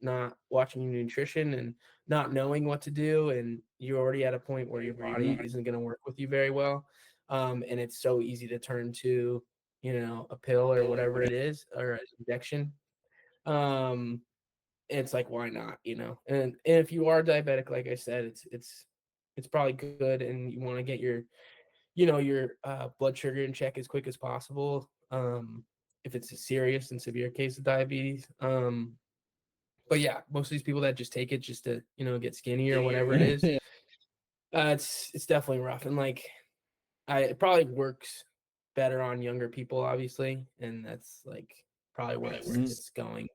not watching your nutrition and not knowing what to do, and you're already at a point where your body isn't going to work with you very well, and it's so easy to turn to a pill or whatever it is, or an injection. It's like, why not, and if you are diabetic, like I said, it's probably good, and you want to get your your blood sugar in check as quick as possible, if it's a serious and severe case of diabetes. But yeah, most of these people that just take it just to, get skinny or whatever it is, it's definitely rough. And like, it probably works better on younger people, obviously, and that's like probably where it's going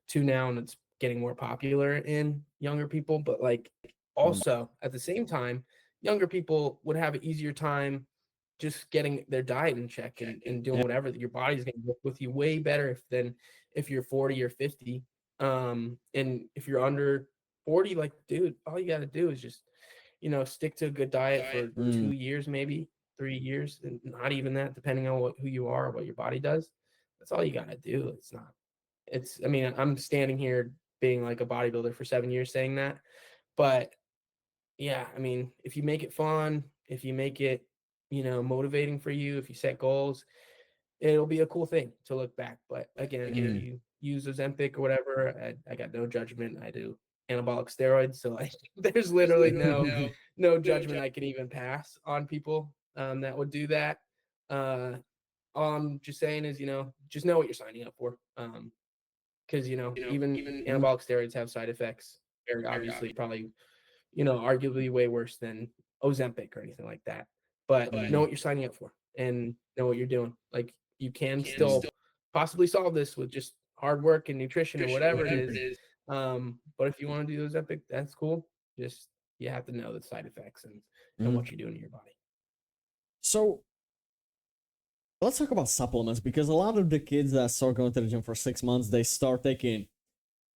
to now, and it's getting more popular in younger people. But like, also at the same time, younger people would have an easier time just getting their diet in check and doing whatever. Your body's going to work with you way better than if you're 40 or 50. And if you're under 40, like, dude, all you got to do is just, stick to a good diet for 2 years, maybe 3 years, and not even that, depending on who you are, what your body does. That's all you got to do. I mean, I'm standing here being like a bodybuilder for 7 years saying that, but yeah, I mean, if you make it fun, if you make it, motivating for you, if you set goals, it'll be a cool thing to look back. But again, if you use Ozempic or whatever, I got no judgment. I do anabolic steroids, so like there's literally no judgment I can even pass on people that would do that. All I'm just saying is, just know what you're signing up for. Because even anabolic steroids have side effects. Very obviously, probably arguably way worse than Ozempic or anything like that. but know what you're signing up for and know what you're doing. Like you can still possibly solve this with just hard work and nutrition and whatever it is. But if you want to do those epic, that's cool. Just you have to know the side effects and what you're doing to your body.
So let's talk about supplements, because a lot of the kids that start going to the gym for 6 months, they start taking,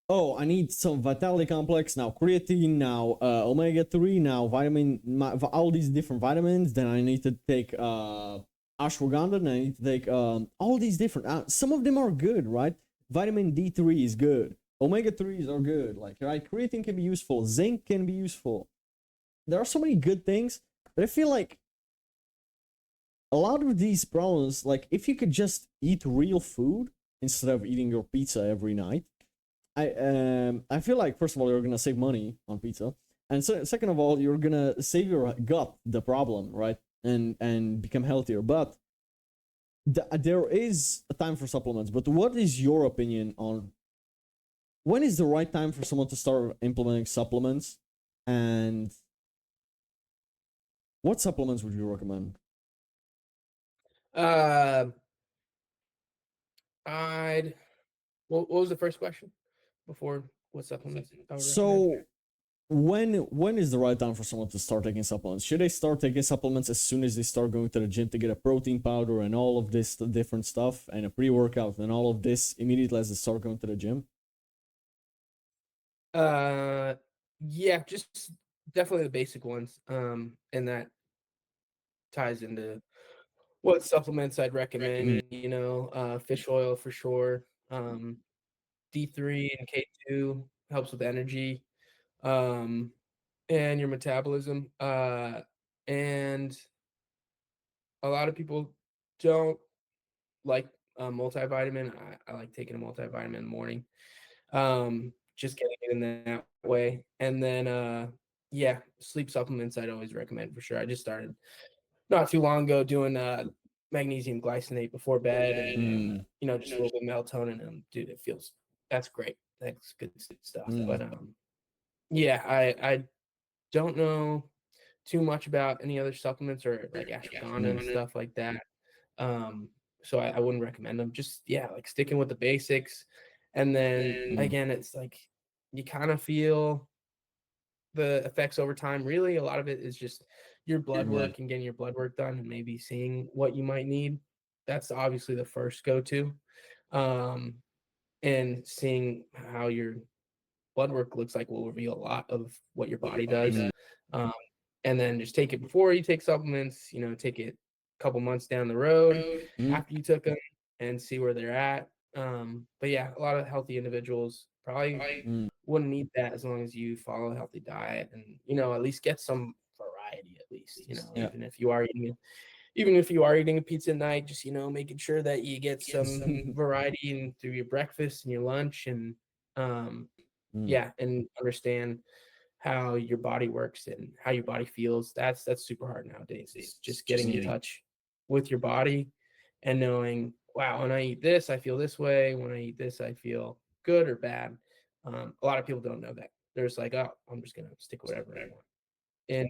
oh, I need some vitality complex, now creatine, now omega-3, now all these different vitamins. Then I need to take ashwagandha, and I need to take all these different, some of them are good, right? Vitamin D3 is good, omega-3s are good, like, right, creatine can be useful, zinc can be useful. There are so many good things, but I feel like a lot of these problems, like, if you could just eat real food instead of eating your pizza every night, I feel like, first of all, you're gonna save money on pizza, and second of all, you're gonna save your gut the problem, right, and become healthier. But there is a time for supplements. But what is your opinion on when is the right time for someone to start implementing supplements, and what supplements would you recommend?
I'd what was the first question before what supplements I would recommend?
So when is the right time for someone to start taking supplements? Should they start taking supplements as soon as they start going to the gym to get a protein powder and all of this different stuff and a pre-workout and all of this immediately as they start going to the gym?
Yeah, just definitely the basic ones. And that ties into what supplements I'd recommend, fish oil for sure. D3 and K2 helps with energy, and your metabolism. And a lot of people don't like a multivitamin. I like taking a multivitamin in the morning. Just getting it in that way. And then yeah, sleep supplements I'd always recommend for sure. I just started not too long ago doing magnesium glycinate before bed and just a little bit of melatonin, and dude, that's great. That's good stuff. But yeah, I don't know too much about any other supplements or like ashwagandha and stuff like that. So I wouldn't recommend them. Just yeah, like sticking with the basics. And then again, it's like you kind of feel the effects over time. Really, a lot of it is just your blood work and getting your blood work done and maybe seeing what you might need. That's obviously the first go-to. And seeing how your blood work looks like will reveal a lot of what your body does. Um, and then just take it before you take supplements, take it a couple months down the road after you took them and see where they're at. But yeah, a lot of healthy individuals probably wouldn't need that as long as you follow a healthy diet and, at least get some variety at least, even if you are eating a pizza at night, just, making sure that you get some variety through your breakfast and your lunch and, yeah, and understand how your body works and how your body feels. That's super hard nowadays. It's just getting in touch with your body and knowing, wow, when I eat this, I feel this way. When I eat this, I feel good or bad. A lot of people don't know that. They're just like, oh, I'm just gonna stick whatever I want in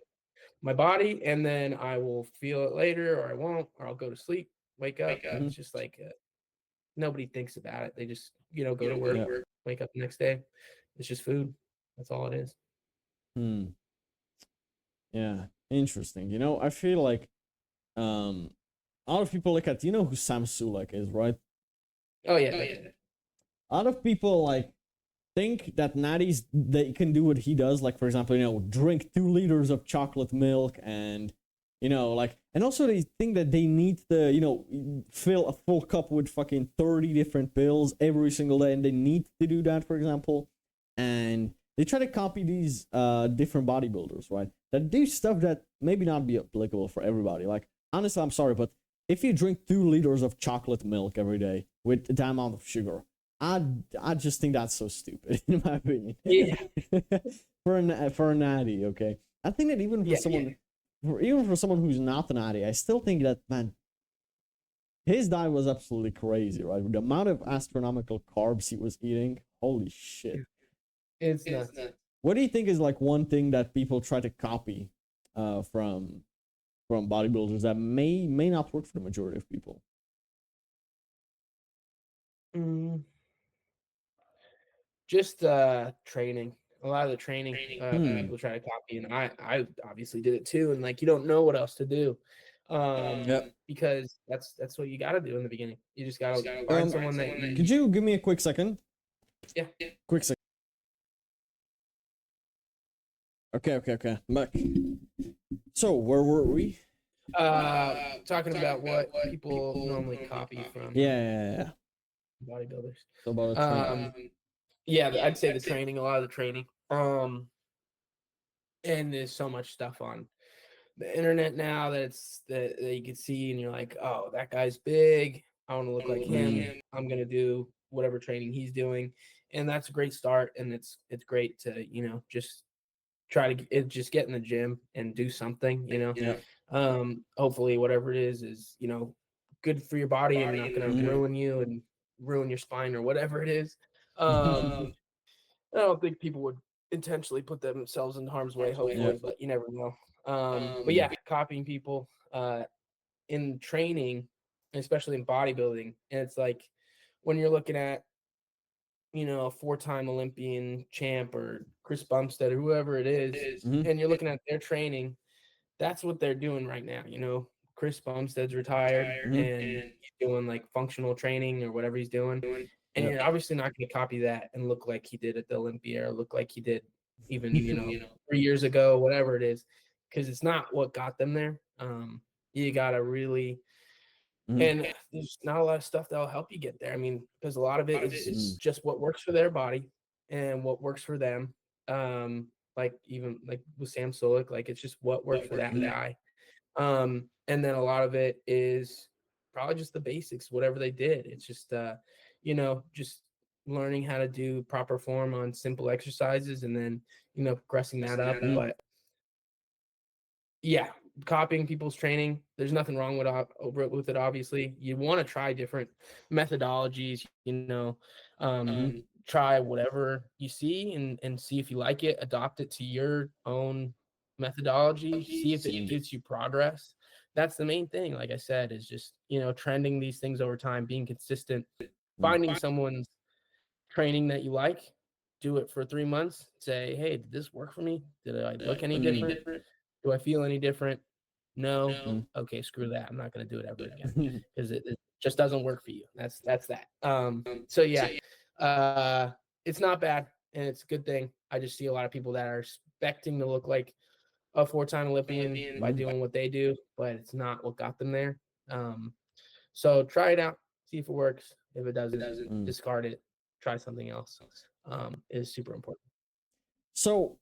my body, and then I will feel it later, or I won't, or I'll go to sleep, wake up. It's just like nobody thinks about it. They just go to work, wake up the next day. It's just food. That's all it is.
Yeah, interesting. I feel like a lot of people look at, who Sam Sulek is, right?
Oh yeah.
A lot of people like think that natties, they can do what he does, like, for example, drink 2 liters of chocolate milk, and like, and also they think that they need to fill a full cup with fucking 30 different pills every single day, and they need to do that, for example. And they try to copy these different bodybuilders, right, that do stuff that maybe not be applicable for everybody. Like, honestly, I'm sorry, but if you drink 2 liters of chocolate milk every day with that amount of sugar, I just think that's so stupid, in my opinion.
Yeah.
for a natty, okay. I think that even for someone who's not a natty, I still think that, man, his diet was absolutely crazy, right? With the amount of astronomical carbs he was eating, holy shit.
It's nuts.
What do you think is like one thing that people try to copy from from bodybuilders that may not work for the majority of people?
Mm, just training. A lot of the training people try to copy, and I obviously did it too. And like you don't know what else to do, because that's what you got to do in the beginning. You just got to find someone that
Could you give me a quick second?
Yeah.
Quick second. Okay. Back. So where were we?
Talking about what people normally copy from
Yeah.
bodybuilders.
So about the training.
Yeah, I'd say the training, a lot of the training. And there's so much stuff on the internet now that you can see, and you're like, oh, that guy's big. I want to look like him. I'm gonna do whatever training he's doing, and that's a great start. And it's great to just try to just get in the gym and do something. Hopefully whatever it is good for your body and not gonna ruin you and ruin your spine or whatever it is. I don't think people would intentionally put themselves in harm's way, hopefully, but you never know. But yeah, copying people in training, especially in bodybuilding, and it's like when you're looking at a four-time Olympian champ or Chris Bumstead or whoever it is, and you're looking at their training, that's what they're doing right now. Chris Bumstead's retired and he's doing like functional training or whatever he's doing. And you're obviously not going to copy that and look like he did at the Olympia or look like he did even, 3 years ago, whatever it is, because it's not what got them there. You got to really, and there's not a lot of stuff that'll help you get there. I mean, because a lot of it is just what works for their body and what works for them. Like even like with Sam Solik, like it's just what works for that guy. And then a lot of it is probably just the basics, whatever they did. It's just just learning how to do proper form on simple exercises and then, progressing that up. But yeah, copying people's training, there's nothing wrong with it. Obviously, you want to try different methodologies, try whatever you see and see if you like it, adopt it to your own methodology, see if it gets you progress. That's the main thing. Like I said, is just, trending these things over time, being consistent, finding someone's training that you like, do it for 3 months, say, hey, did this work for me? Did I look any different? Do I feel any different? No. Okay, screw that. I'm not going to do it ever again because it just doesn't work for you. That's that. So yeah, it's not bad and it's a good thing. I just see a lot of people that are expecting to look like a four-time Olympian by doing what they do, but it's not what got them there. So try it out, see if it works. If it doesn't, discard it. Try something else. Is super important.
So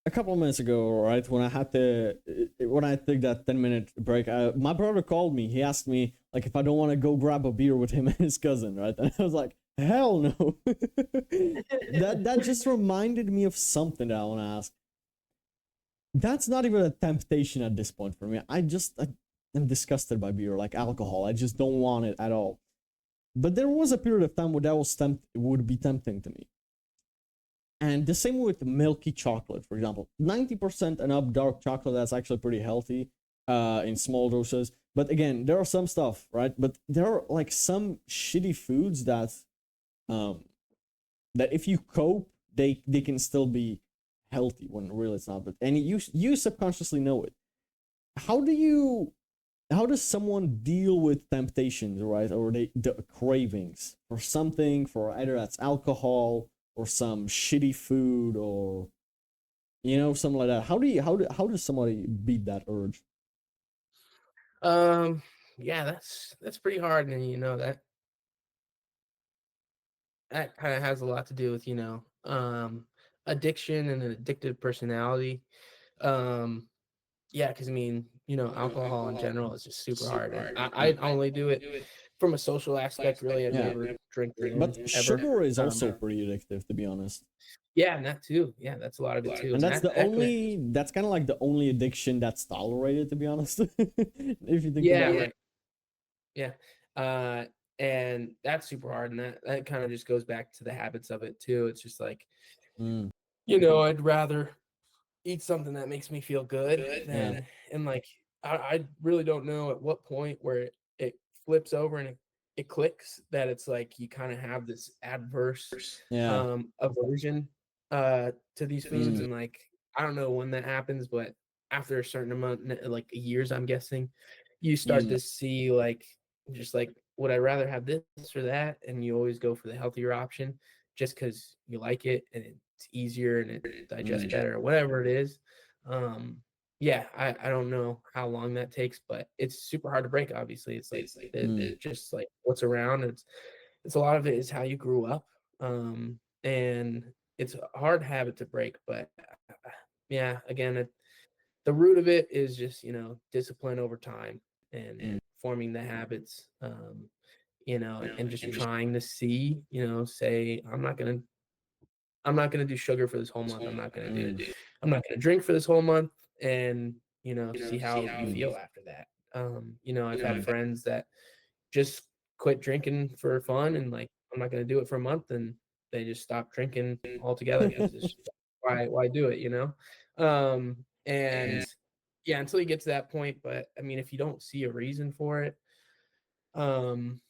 a couple of minutes ago, right, when I took that 10-minute break, my brother called me. He asked me like if I don't want to go grab a beer with him and his cousin, right? And I was like, hell no. that just reminded me of something that I want to ask. That's not even a temptation at this point for me. I'm disgusted by beer, like alcohol. I just don't want it at all. But there was a period of time where that would be tempting to me. And the same with milky chocolate, for example. 90% and up dark chocolate, that's actually pretty healthy in small doses. But again, there are some stuff, right? But there are like some shitty foods that if you cope, they can still be healthy when really it's not. But and you subconsciously know it. How does someone deal with temptations, right? Or the cravings for something, for either that's alcohol or some shitty food or something like that. How does somebody beat that urge?
Yeah, that's pretty hard, and that kind of has a lot to do with addiction and an addictive personality. Yeah, because I mean, alcohol in general is just super hard, and I only do it from a social aspect. Really, I've never drink it
But
ever.
sugar is also pretty addictive, to be honest.
Yeah, and that too. Yeah, that's a lot of it too.
And that's that's kind of like the only addiction that's tolerated, to be honest. If you think about it.
Yeah. And that's super hard. And that kind of just goes back to the habits of it too. It's just like, I'd rather eat something that makes me feel good than, and like, I really don't know at what point where it flips over and it clicks that it's like you kind of have this adverse
Yeah.
aversion to these foods,
Mm.
and like I don't know when that happens, but after a certain amount, like years, I'm guessing, you start
Mm.
to see like just like would I rather have this or that, and you always go for the healthier option just because you like it and it's easier and it digests
Mm.
better or whatever it is. Um, yeah, I don't know how long that takes, but it's super hard to break. Obviously, it's like
Mm.
just like what's around. It's a lot of it is how you grew up, and it's a hard habit to break. But yeah, again, the root of it is just discipline over time and
Mm.
forming the habits. And just trying to see, say I'm not gonna do sugar for this whole month.
Mm.
I'm not gonna drink for this whole month, and see how you
Mm.
feel after that. I've had
Mm.
friends that just quit drinking for fun and like I'm not gonna do it for a month, and they just stop drinking altogether because it's why do it, and yeah, until you get to that point. But I mean, if you don't see a reason for it, um,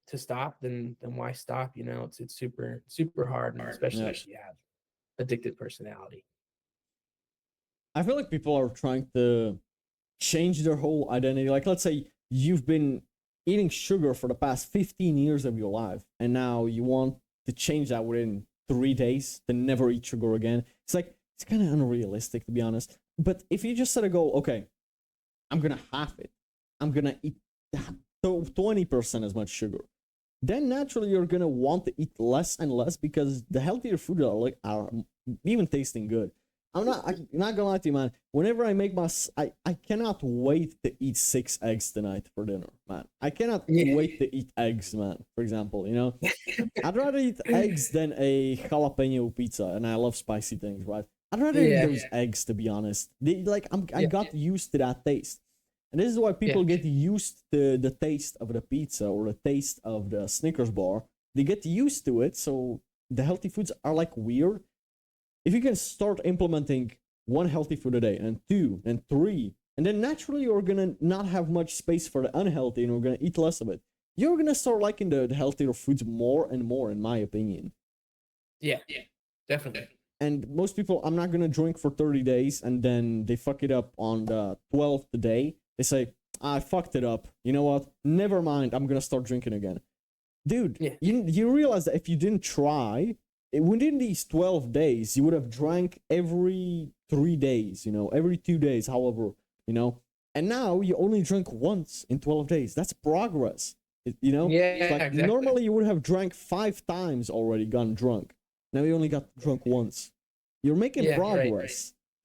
to stop, then why stop? It's super super hard, and especially
Yeah.
if you have addicted personality.
I feel like people are trying to change their whole identity. Like, let's say you've been eating sugar for the past 15 years of your life, and now you want to change that within 3 days to never eat sugar again. It's like, it's kind of unrealistic, to be honest. But if you just set a goal, okay, I'm going to half it, I'm going to eat 20% as much sugar, then naturally you're gonna want to eat less and less because the healthier food are even tasting good. I'm not gonna lie to you, man. Whenever I make I cannot wait to eat 6 eggs tonight for dinner, man. I cannot
Yeah.
wait to eat eggs, man. For example, I'd rather eat eggs than a jalapeno pizza, and I love spicy things, right? I'd rather eat
Yeah.
those eggs, to be honest. I
Yeah.
got used to that taste. And this is why
Yeah.
people get used to the taste of the pizza or the taste of the Snickers bar. They get used to it, so the healthy foods are like weird. If you can start implementing one healthy food a day, and two, and three, and then naturally you're gonna not have much space for the unhealthy and you're gonna eat less of it. You're gonna start liking the healthier foods more and more, in my opinion.
Yeah. Definitely.
And most people, I'm not gonna drink for 30 days, and then they fuck it up on the 12th day. They say, I fucked it up. You know what? Never mind. I'm gonna start drinking again. Dude,
Yeah.
you realize that if you didn't try, within these 12 days, you would have drank every 3 days, every 2 days, however, and now you only drink once in 12 days. That's progress.
Yeah.
It's like
Exactly.
normally you would have drank 5 times already, gone drunk. Now you only got drunk once. You're making
Yeah.
progress.
Right.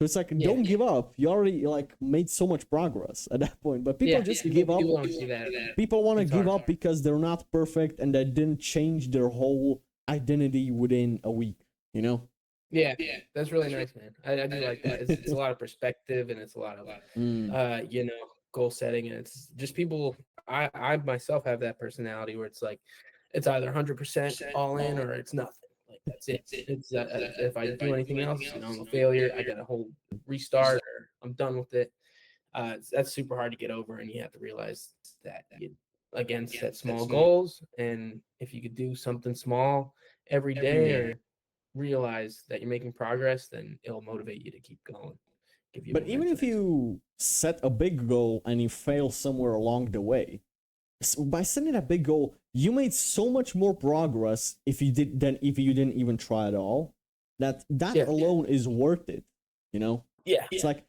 So it's like,
Yeah.
don't give up. You already like made so much progress at that point. But people
Yeah.
just
People,
give up.
people don't see that.
People want to
It's
give
hard.
up because they're not perfect and they didn't change their whole identity within a week, you know?
Yeah. That's really nice, man. I do like that. It's a lot of perspective, and it's a lot of
Mm.
goal setting, and it's just people. I myself have that personality where it's like it's either 100% all in or it's nothing. Like that's it. It's if I do anything else, I'm a failure. I got a whole restart, or I'm done with it. That's super hard to get over, and you have to realize that you again set small goals, and if you could do something small every day, or realize that you're making progress, then it'll motivate you to keep going, give you
But even
momentum.
if you set a big goal and you fail somewhere along the way, by setting a big goal, you made so much more progress if you did than if you didn't even try at all. That
Yeah.
alone is worth it.
Yeah.
It's like,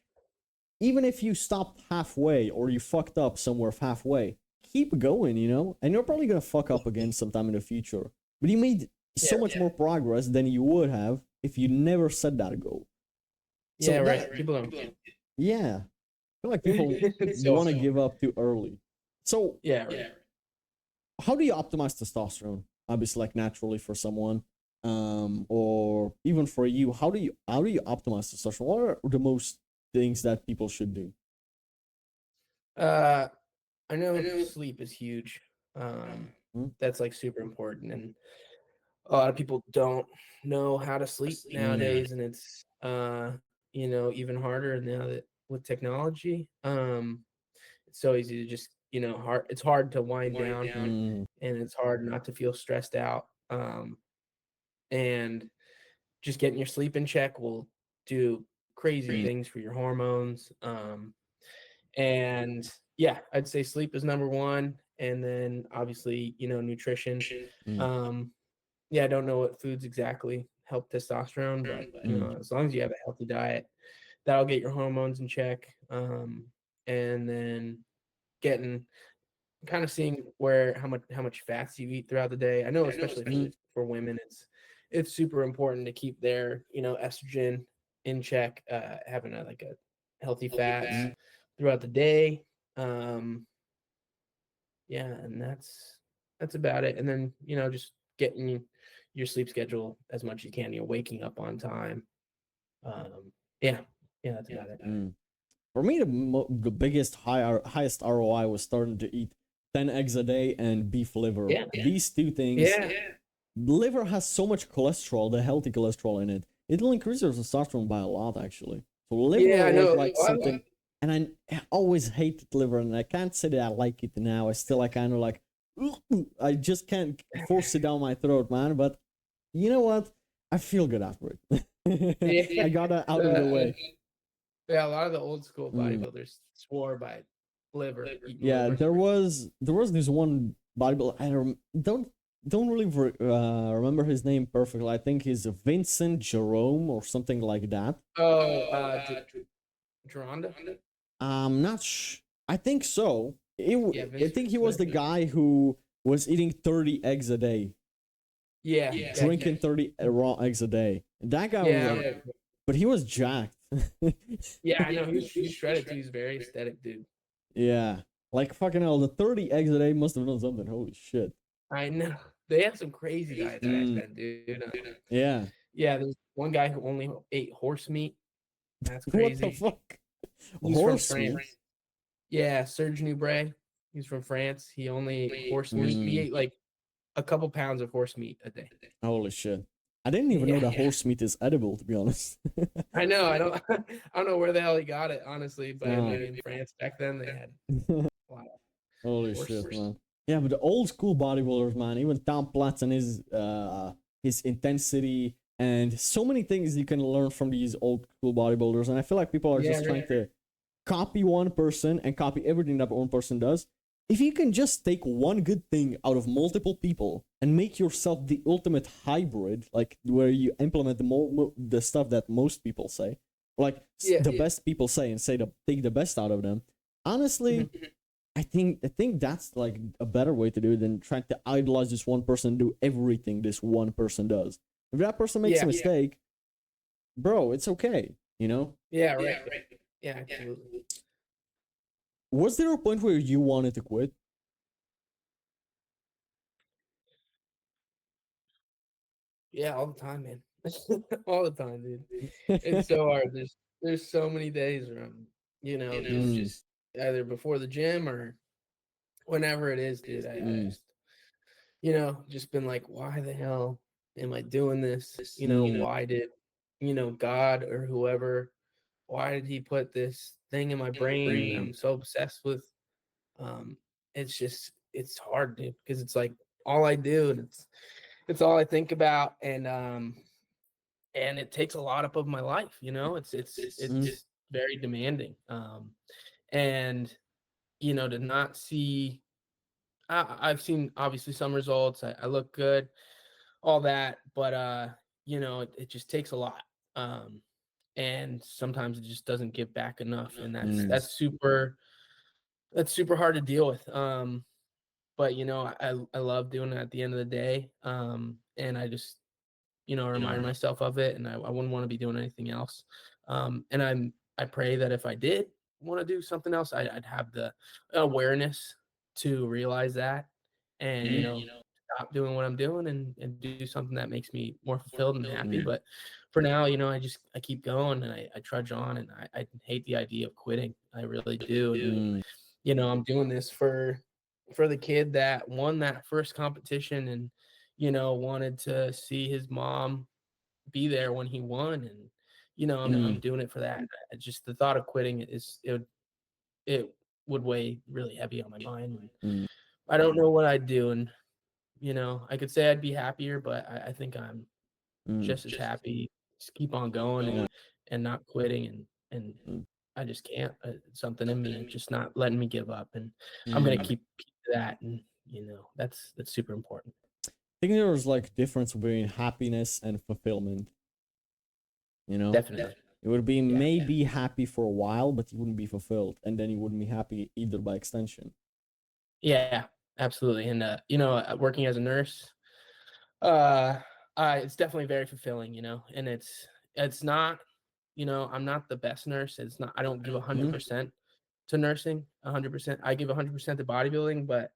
even if you stopped halfway or you fucked up somewhere halfway, keep going, and you're probably gonna fuck up again sometime in the future. But you made so much more progress than you would have if you never set that goal. So
Yeah, right. People don't.
yeah, I feel like people
So
want to give up too early. So
yeah, right.
how do you optimize testosterone? Obviously, like naturally for someone, or even for you, how do you optimize testosterone? What are the most things that people should do?
Uh, I know sleep is huge.
Hmm?
That's like super important, and a lot of people don't know how to sleep
Mm.
nowadays, and it's even harder now that with technology. so easy to just, it's hard to wind down,
Mm,
and it's hard not to feel stressed out. And just getting your sleep in check will do crazy things for your hormones. And yeah, I'd say sleep is number one. And then obviously, nutrition.
mm,
Um, yeah, I don't know what foods exactly help testosterone, but
mm,
as long as you have a healthy diet, that'll get your hormones in check. And then getting kind of seeing where how much fats you eat throughout the day. I know especially for women, it's super important to keep their estrogen in check, having a healthy fats
mm.
throughout the day. Um, yeah, and that's about it. And then just getting your sleep schedule as much as you can. Waking up on time. Um, yeah, yeah, that's about it.
Mm. For me, the biggest highest ROI was starting to eat 10 eggs a day and beef liver.
Yeah,
These two things.
yeah,
Liver has so much cholesterol, the healthy cholesterol in it. It'll increase your testosterone by a lot, actually. So liver
yeah. I
was
know.
like something, and I always hated liver, and I can't say that I like it now. I kind of like, I just can't force it down my throat, man. But you know what? I feel good after it.
Yeah,
I got it out of the way.
yeah. A lot of the old school
Mm.
bodybuilders swore by eating
Yeah,
liver.
there was this one bodybuilder. Don't really remember his name perfectly. I think he's Vincent Jerome or something like that.
Oh, Geronda?
Not I think so.
Yeah,
I
Vince
think he was the
McMahon.
guy who was eating 30 eggs a day,
Yeah,
drinking 30 raw eggs a day. That guy was
yeah,
like, but he was jacked.
yeah. I know he's shredded too. He's a very aesthetic dude.
Yeah, like fucking hell. The 30 eggs a day must have done something. Holy shit.
I know they had some crazy diets back
Mm,
then, dude.
yeah.
Yeah, there's one guy who only ate horse meat. That's
What the
crazy.
fuck?
He's from
Horse meat?
France. Yeah, Serge Nubret. He's from France. He only ate horse meat. He
Mm,
ate like a couple pounds of horse meat a day.
holy shit. I didn't even know
Yeah,
that horse meat is edible, to be honest.
I know. I don't. I don't know where the hell he got it, honestly. But
Oh.
maybe in France back then they had a lot of
Holy
horse.
shit, man. Yeah, but the old school bodybuilders, man, even Tom Platz and his intensity and so many things you can learn from these old school bodybuilders. And I feel like people are
Yeah,
just trying to copy one person and copy everything that one person does. If you can just take one good thing out of multiple people and make yourself the ultimate hybrid, like where you implement the stuff that most people say, like the best people say, and take the best out of them. Honestly, I think that's like a better way to do it than trying to idolize this one person and do everything this one person does. If that person makes a mistake, bro, it's okay, you know?
Yeah, right. Yeah, absolutely.
Was there a point where you wanted to quit?
Yeah, all the time, man. All the time, dude. It's so hard. There's so many days where I'm,
Mm,
just either before the gym or whenever it is, dude. I
mm,
just, just been like, why the hell am I doing this?
mm,
Why did, God or whoever, why did he put this thing in my brain that I'm so obsessed with? Um, it's just, it's hard, dude, because it's like all I do, and it's all I think about, and it takes a lot up of my life.
mm,
It's very demanding. And to not see, I've seen obviously some results. I look good, all that, but it just takes a lot. Um, and sometimes it just doesn't give back enough, and that's
mm,
super hard to deal with. But I love doing it at the end of the day. And I just remind myself of it, and I wouldn't want to be doing anything else. And I pray that if I did want to do something else, I'd have the awareness to realize that, and
mm,
stop doing what I'm doing, and do something that makes me more fulfilled and happy.
mm,
But for now, I keep going, and I trudge on, and I hate the idea of quitting. I really do. And
mm,
I'm doing this for the kid that won that first competition, and wanted to see his mom be there when he won. And I'm
mm.
doing it for that. Just the thought of quitting it would weigh really heavy on my mind. And
Mm,
I don't know what I'd do. And, I could say I'd be happier, but I think I'm
mm,
just as happy. Just keep on going
yeah.
and not quitting. And
Mm,
I just can't. Something in me just not letting me give up. And I'm going to
mm.
keep to that. And, that's super important.
I think there's like difference between happiness and fulfillment. You know,
Definitely.
it would be
Yeah.
maybe happy for a while, but you wouldn't be fulfilled, and then you wouldn't be happy either by extension.
Yeah, absolutely. And, working as a nurse, uh, it's definitely very fulfilling, and it's not, I'm not the best nurse. It's not, I don't give
Mhm.
100% to nursing, 100%. I give 100% to bodybuilding, but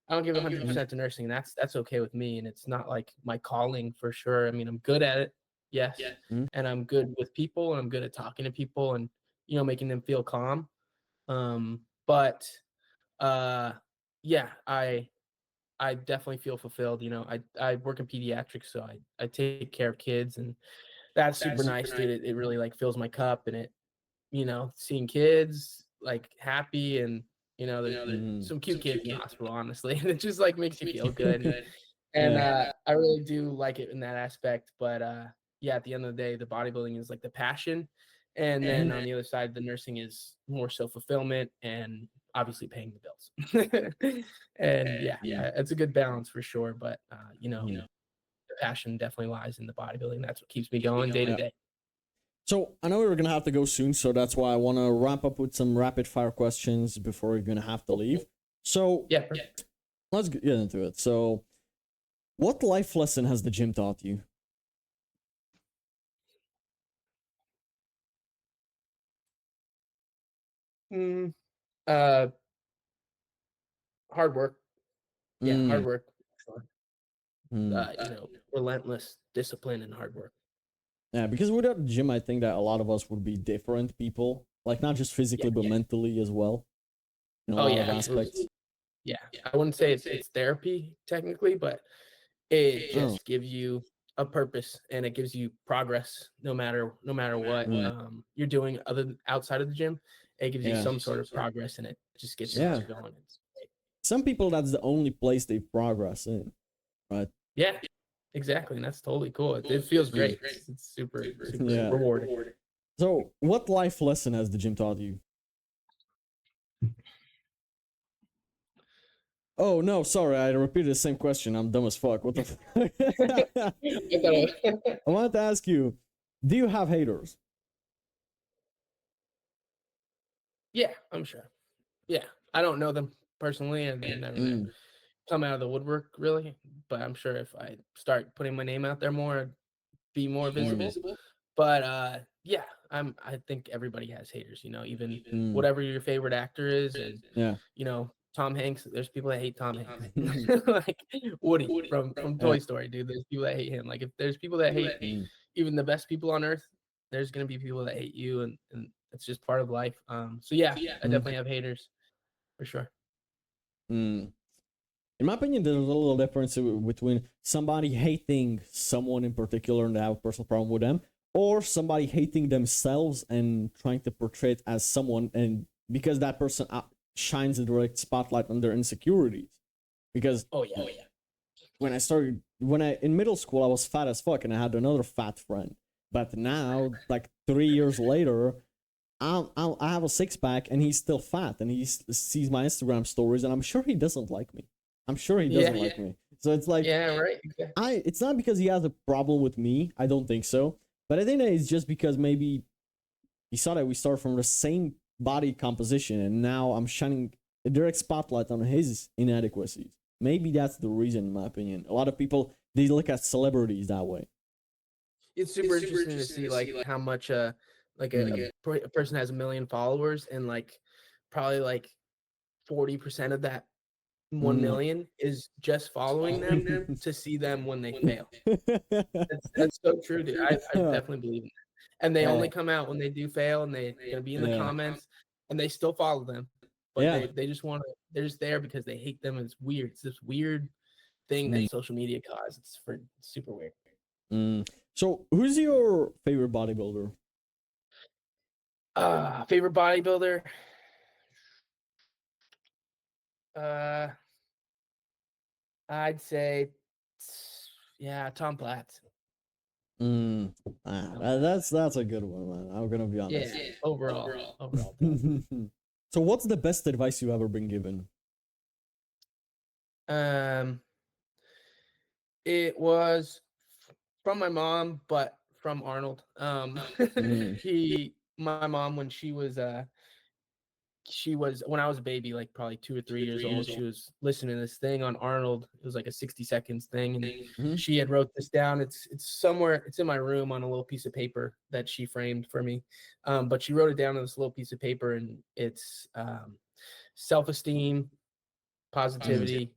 I don't give
Mhm.
100% to nursing. And that's okay with me. And it's not like my calling for sure. I mean, I'm good at it. Yes.
Mhm.
And I'm good with people and I'm good at talking to people and, making them feel calm. But uh, yeah, I definitely feel fulfilled. I work in pediatrics, so I take care of kids, and that's super nice, dude. It really like fills my cup, and seeing kids like happy, and there's
Mhm.
some cute kids in the hospital, honestly, and it just like makes you feel good, and
Yeah.
I really do like it in that aspect. But yeah, at the end of the day, the bodybuilding is like the passion, and then on the other side, the nursing is more so fulfillment and obviously paying the bills. And yeah, it's a good balance for sure. But
Mhm.
the passion definitely lies in the bodybuilding. That's what keeps me going day to
Yeah.
day.
So I know we're gonna have to go soon, so that's why I want to wrap up with some rapid fire questions before we're gonna have to leave. So
Yeah, perfect.
let's get into it. So, what life lesson has the gym taught you?
Mm, uh, hard work. Yeah, hard
Mm,
work. Sure.
mm.
Relentless discipline and hard work.
Yeah, because without the gym, I think that a lot of us would be different people, like not just
Yeah.
physically but mentally as well, in a
Oh
lot
yeah,
of aspects.
absolutely. Yeah. I wouldn't say it's therapy technically, but it
Oh,
just gives you a purpose and it gives you progress no matter what
mm,
you're doing outside of the gym. It gives you
yeah,
some sort of progress and it just gets your
yeah.
heart going. It's great.
Some people, that's the only place they progress in, right?
Yeah, exactly. And that's totally cool. It feels
Mm,
great. It's super, super
yeah.
rewarding.
So, what life lesson has the gym taught you? Oh no, sorry, I repeated the same question. I'm dumb as fuck. What the fuck?
I thought
I wanted to ask you, do you have haters?
yeah, I'm sure. Yeah. I don't know them personally and they've never
Mm,
come out of the woodwork really, but I'm sure if I start putting my name out there more, I'd be more
mm,
visible. But yeah, I think everybody has haters, even
mm,
whatever your favorite actor is, and
yeah.
Tom Hanks. There's people that hate Tom Hanks, like Woody from
Yeah.
Toy Story, dude. There's people that hate him. Like if there's people that hate
Mm,
even the best people on earth, there's gonna be people that hate you, and it's just part of life. So yeah, I
mm,
definitely have haters for sure.
mm. In my opinion, there's a little difference between somebody hating someone in particular and they have a personal problem with them, or somebody hating themselves and trying to portray it as someone, and because that person shines a direct spotlight on their insecurities. Because
Oh yeah,
when I in middle school, I was fat as fuck, and I had another fat friend. But now, like 3 years later, I have a six pack, and he's still fat, and sees my Instagram stories, and I'm sure he doesn't like me. I'm sure he
yeah,
doesn't like me. So it's like
yeah, right. Exactly.
it's not because he has a problem with me. I don't think so. But I think that it's just because maybe he saw that we start from the same body composition, and now I'm shining a direct spotlight on his inadequacies. Maybe that's the reason, in my opinion. A lot of people, they look at celebrities that way.
It's super interesting to see like how much like
Mm.
a person has 1 million followers and like probably like 40% of that 1
Mm.
million is just following them to see them when they fail. That's so true, dude. I definitely believe in that. And they
Yeah,
only come out when they do fail and they're gonna be in the
yeah,
comments and they still follow them. But
yeah.
they just wanna they're just there because they hate them. It's weird. It's this weird thing
Mm.
that social media causes. It's super weird.
Mm. So, who's your favorite bodybuilder?
Favorite bodybuilder? Uh, I'd say, yeah, Tom Platz.
That's a good one, man. I'm gonna be honest.
Yeah, overall.
So, what's the best advice you ever been given?
It was from my mom, but from Arnold. My mom, when she was when I was a baby, like probably 2 or 3 years old, she was listening to this thing on Arnold. It was like a 60 seconds thing, and
Mhm.
she had wrote this down. It's somewhere, it's in my room on a little piece of paper that she framed for me. But she wrote it down on this little piece of paper, and it's self-esteem, positivity,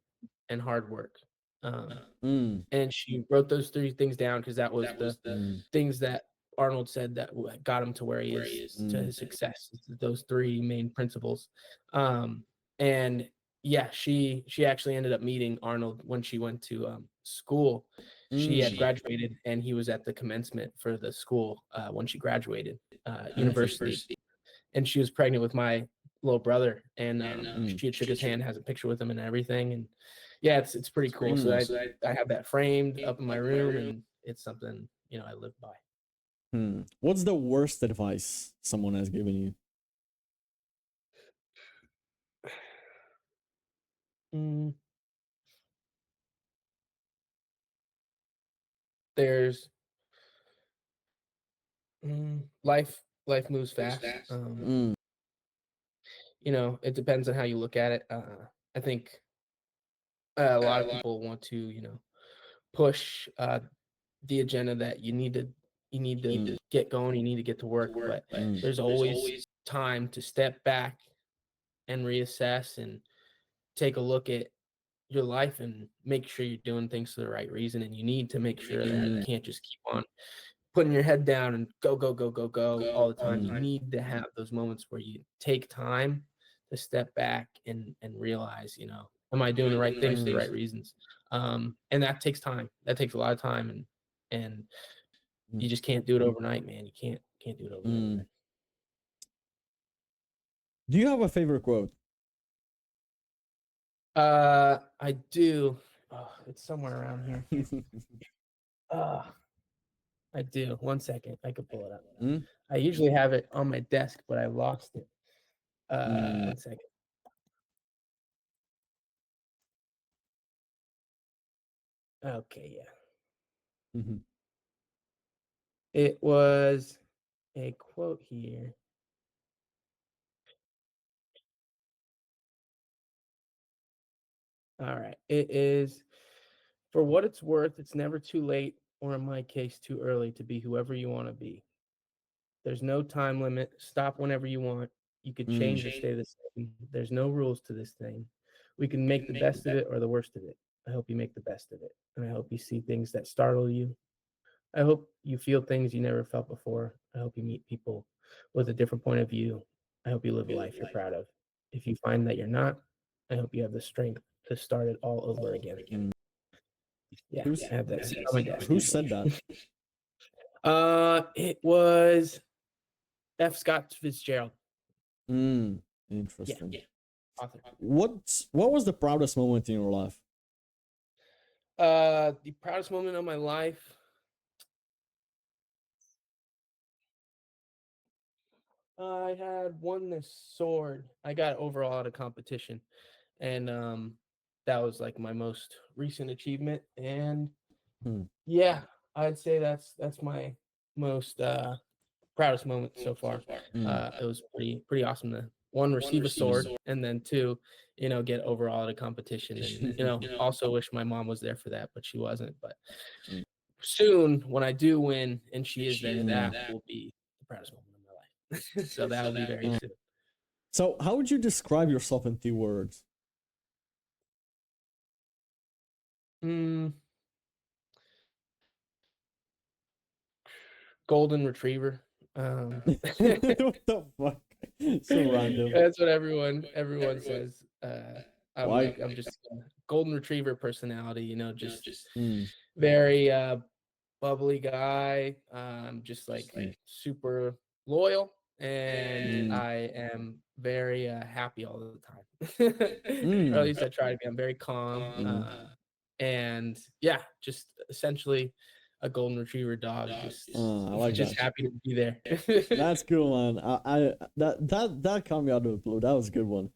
and hard work. And she wrote those 3 things down because that was the things that Arnold said that got him to where he is, to his success. Those 3 main principles. And yeah, she actually ended up meeting Arnold when she went to school. She had graduated, and he was at the commencement for the school when she graduated university. And she was pregnant with my little brother, and she had shook his hand, has a picture with him and everything. And yeah, it's pretty cool. So I have that framed up in my room, and it's something, I live by.
What's the worst advice someone has given you?
There's life moves fast. It depends on how you look at it. I think a lot of people want to, push the agenda that you need to get going, you need to get to work, but there's always time to step back and reassess and take a look at your life and make sure you're doing things for the right reason. And you need to make sure that you can't just keep on putting your head down and go, go, go, go, go all the time. You need to have those moments where you take time to step back and realize, am I doing the right things for the right reasons? And that takes time. That takes a lot of time, and you just can't do it overnight, man. You can't do it overnight.
Do you have a favorite quote?
I do. Oh, it's somewhere around here. I do. 1 second. I could pull it up. I usually have it on my desk, but I lost it. 1 second. Okay, yeah. It was a quote here. All right. It is, for what it's worth, it's never too late, or in my case, too early to be whoever you want to be. There's no time limit. Stop whenever you want. You could change or stay the same. There's no rules to this thing. We can make the best of it or the worst of it. I hope you make the best of it. And I hope you see things that startle you. I hope you feel things you never felt before. I hope you meet people with a different point of view. I hope you live a life you're proud of. If you find that you're not, I hope you have the strength to start it all over again. Yeah, I have that on my desk.
Who said that?
It was F. Scott Fitzgerald.
Interesting.
Yeah. Author.
What was the proudest moment in your life?
The proudest moment of my life. I had won this sword. I got overall at a competition, and that was like my most recent achievement. And yeah, I'd say that's my most proudest moment so far. It was pretty awesome to, 1, receive a sword, and then 2, get overall at a competition. And also wish my mom was there for that, but she wasn't. But soon, when I do win and she is there, that will be the proudest moment of my life. So that'll be very soon.
So, how would you describe yourself in 2 words?
Golden retriever.
What the fuck? So random.
That's what everyone says.
Why?
I'm just a golden retriever personality, just very bubbly guy. Just like super loyal and
Mm.
I am very happy all the time. Or at least I try to be. I'm very calm. And yeah, just essentially a golden retriever dog, just
I like
just
that.
happy to be there.
That's cool, man. I that caught me out of the blue. That was a good one.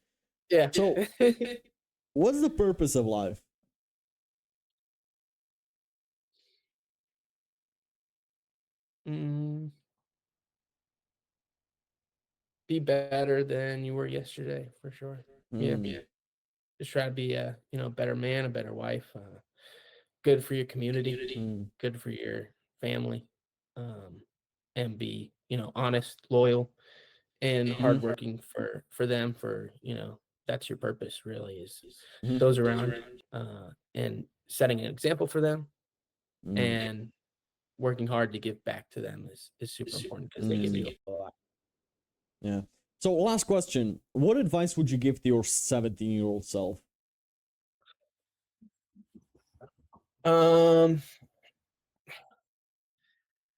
Yeah.
So, what's the purpose of life?
Mm, be better than you were yesterday, for sure. Yeah. Just try to be a better man, a better wife, good for your community,
Mm.
good for your family, and be honest, loyal, and hardworking for them. That's your purpose, really, is
Mhm.
those around, and setting an example for them,
Mm.
and working hard to give back to them is super important because they give you a lot.
Yeah. So, last question. What advice would you give to your 17-year-old self?
Um,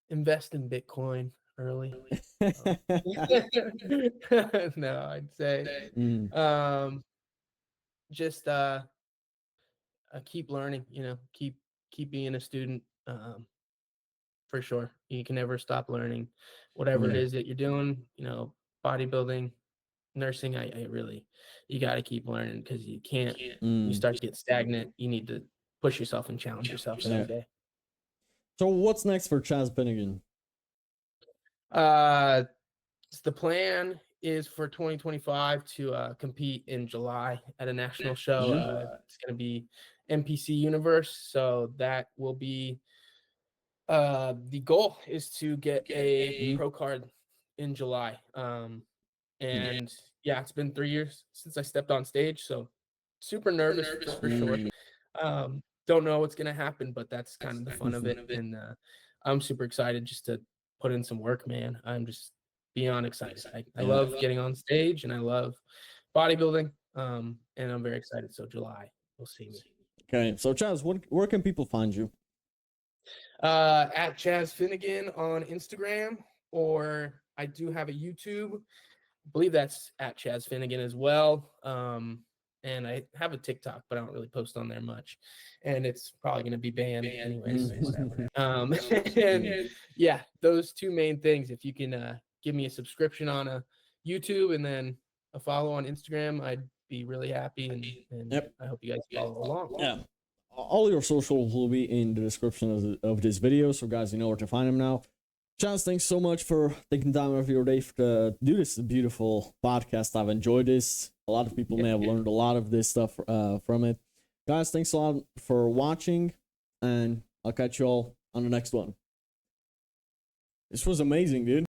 invest in Bitcoin early. No, I'd say,
Mm.
um, just keep learning. Keep being a student. For sure, you can never stop learning, whatever it is that you're doing. Bodybuilding, nursing. I really, you got to keep learning because you can't. You
Mm.
start to get stagnant. You need to push yourself and challenge yourself
Yeah.
every day.
So, what's next for Chazz Finnigan?
The plan is for 2025 to compete in July at a national show. It's going to be NPC Universe, so that will be the goal is to get a pro card in July. And yeah, it's been 3 years since I stepped on stage, so super nervous for sure. Don't know what's gonna happen, but that's kind of the fun of it. And I'm super excited just to put in some work, man. I'm just beyond excited. I love getting on stage and I love bodybuilding. And I'm very excited. So July, you'll see me.
Okay. So, Chazz, where can people find you?
At Chazz Finnigan on Instagram, or I do have a YouTube. I believe that's at Chazz Finnigan as well. And I have a TikTok, but I don't really post on there much. And it's probably going to be banned anyways. Whatever. And yeah, those two main things. If you can give me a subscription on a YouTube and then a follow on Instagram, I'd be really happy. And I hope you guys follow along.
Yeah. All your socials will be in the description of this video, so guys, you know where to find them now. Chazz, thanks so much for taking time out of your day to do this beautiful podcast. I've enjoyed this. A lot of people may have learned a lot of this stuff from it. Guys, thanks a lot for watching, and I'll catch you all on the next one. This was amazing, dude.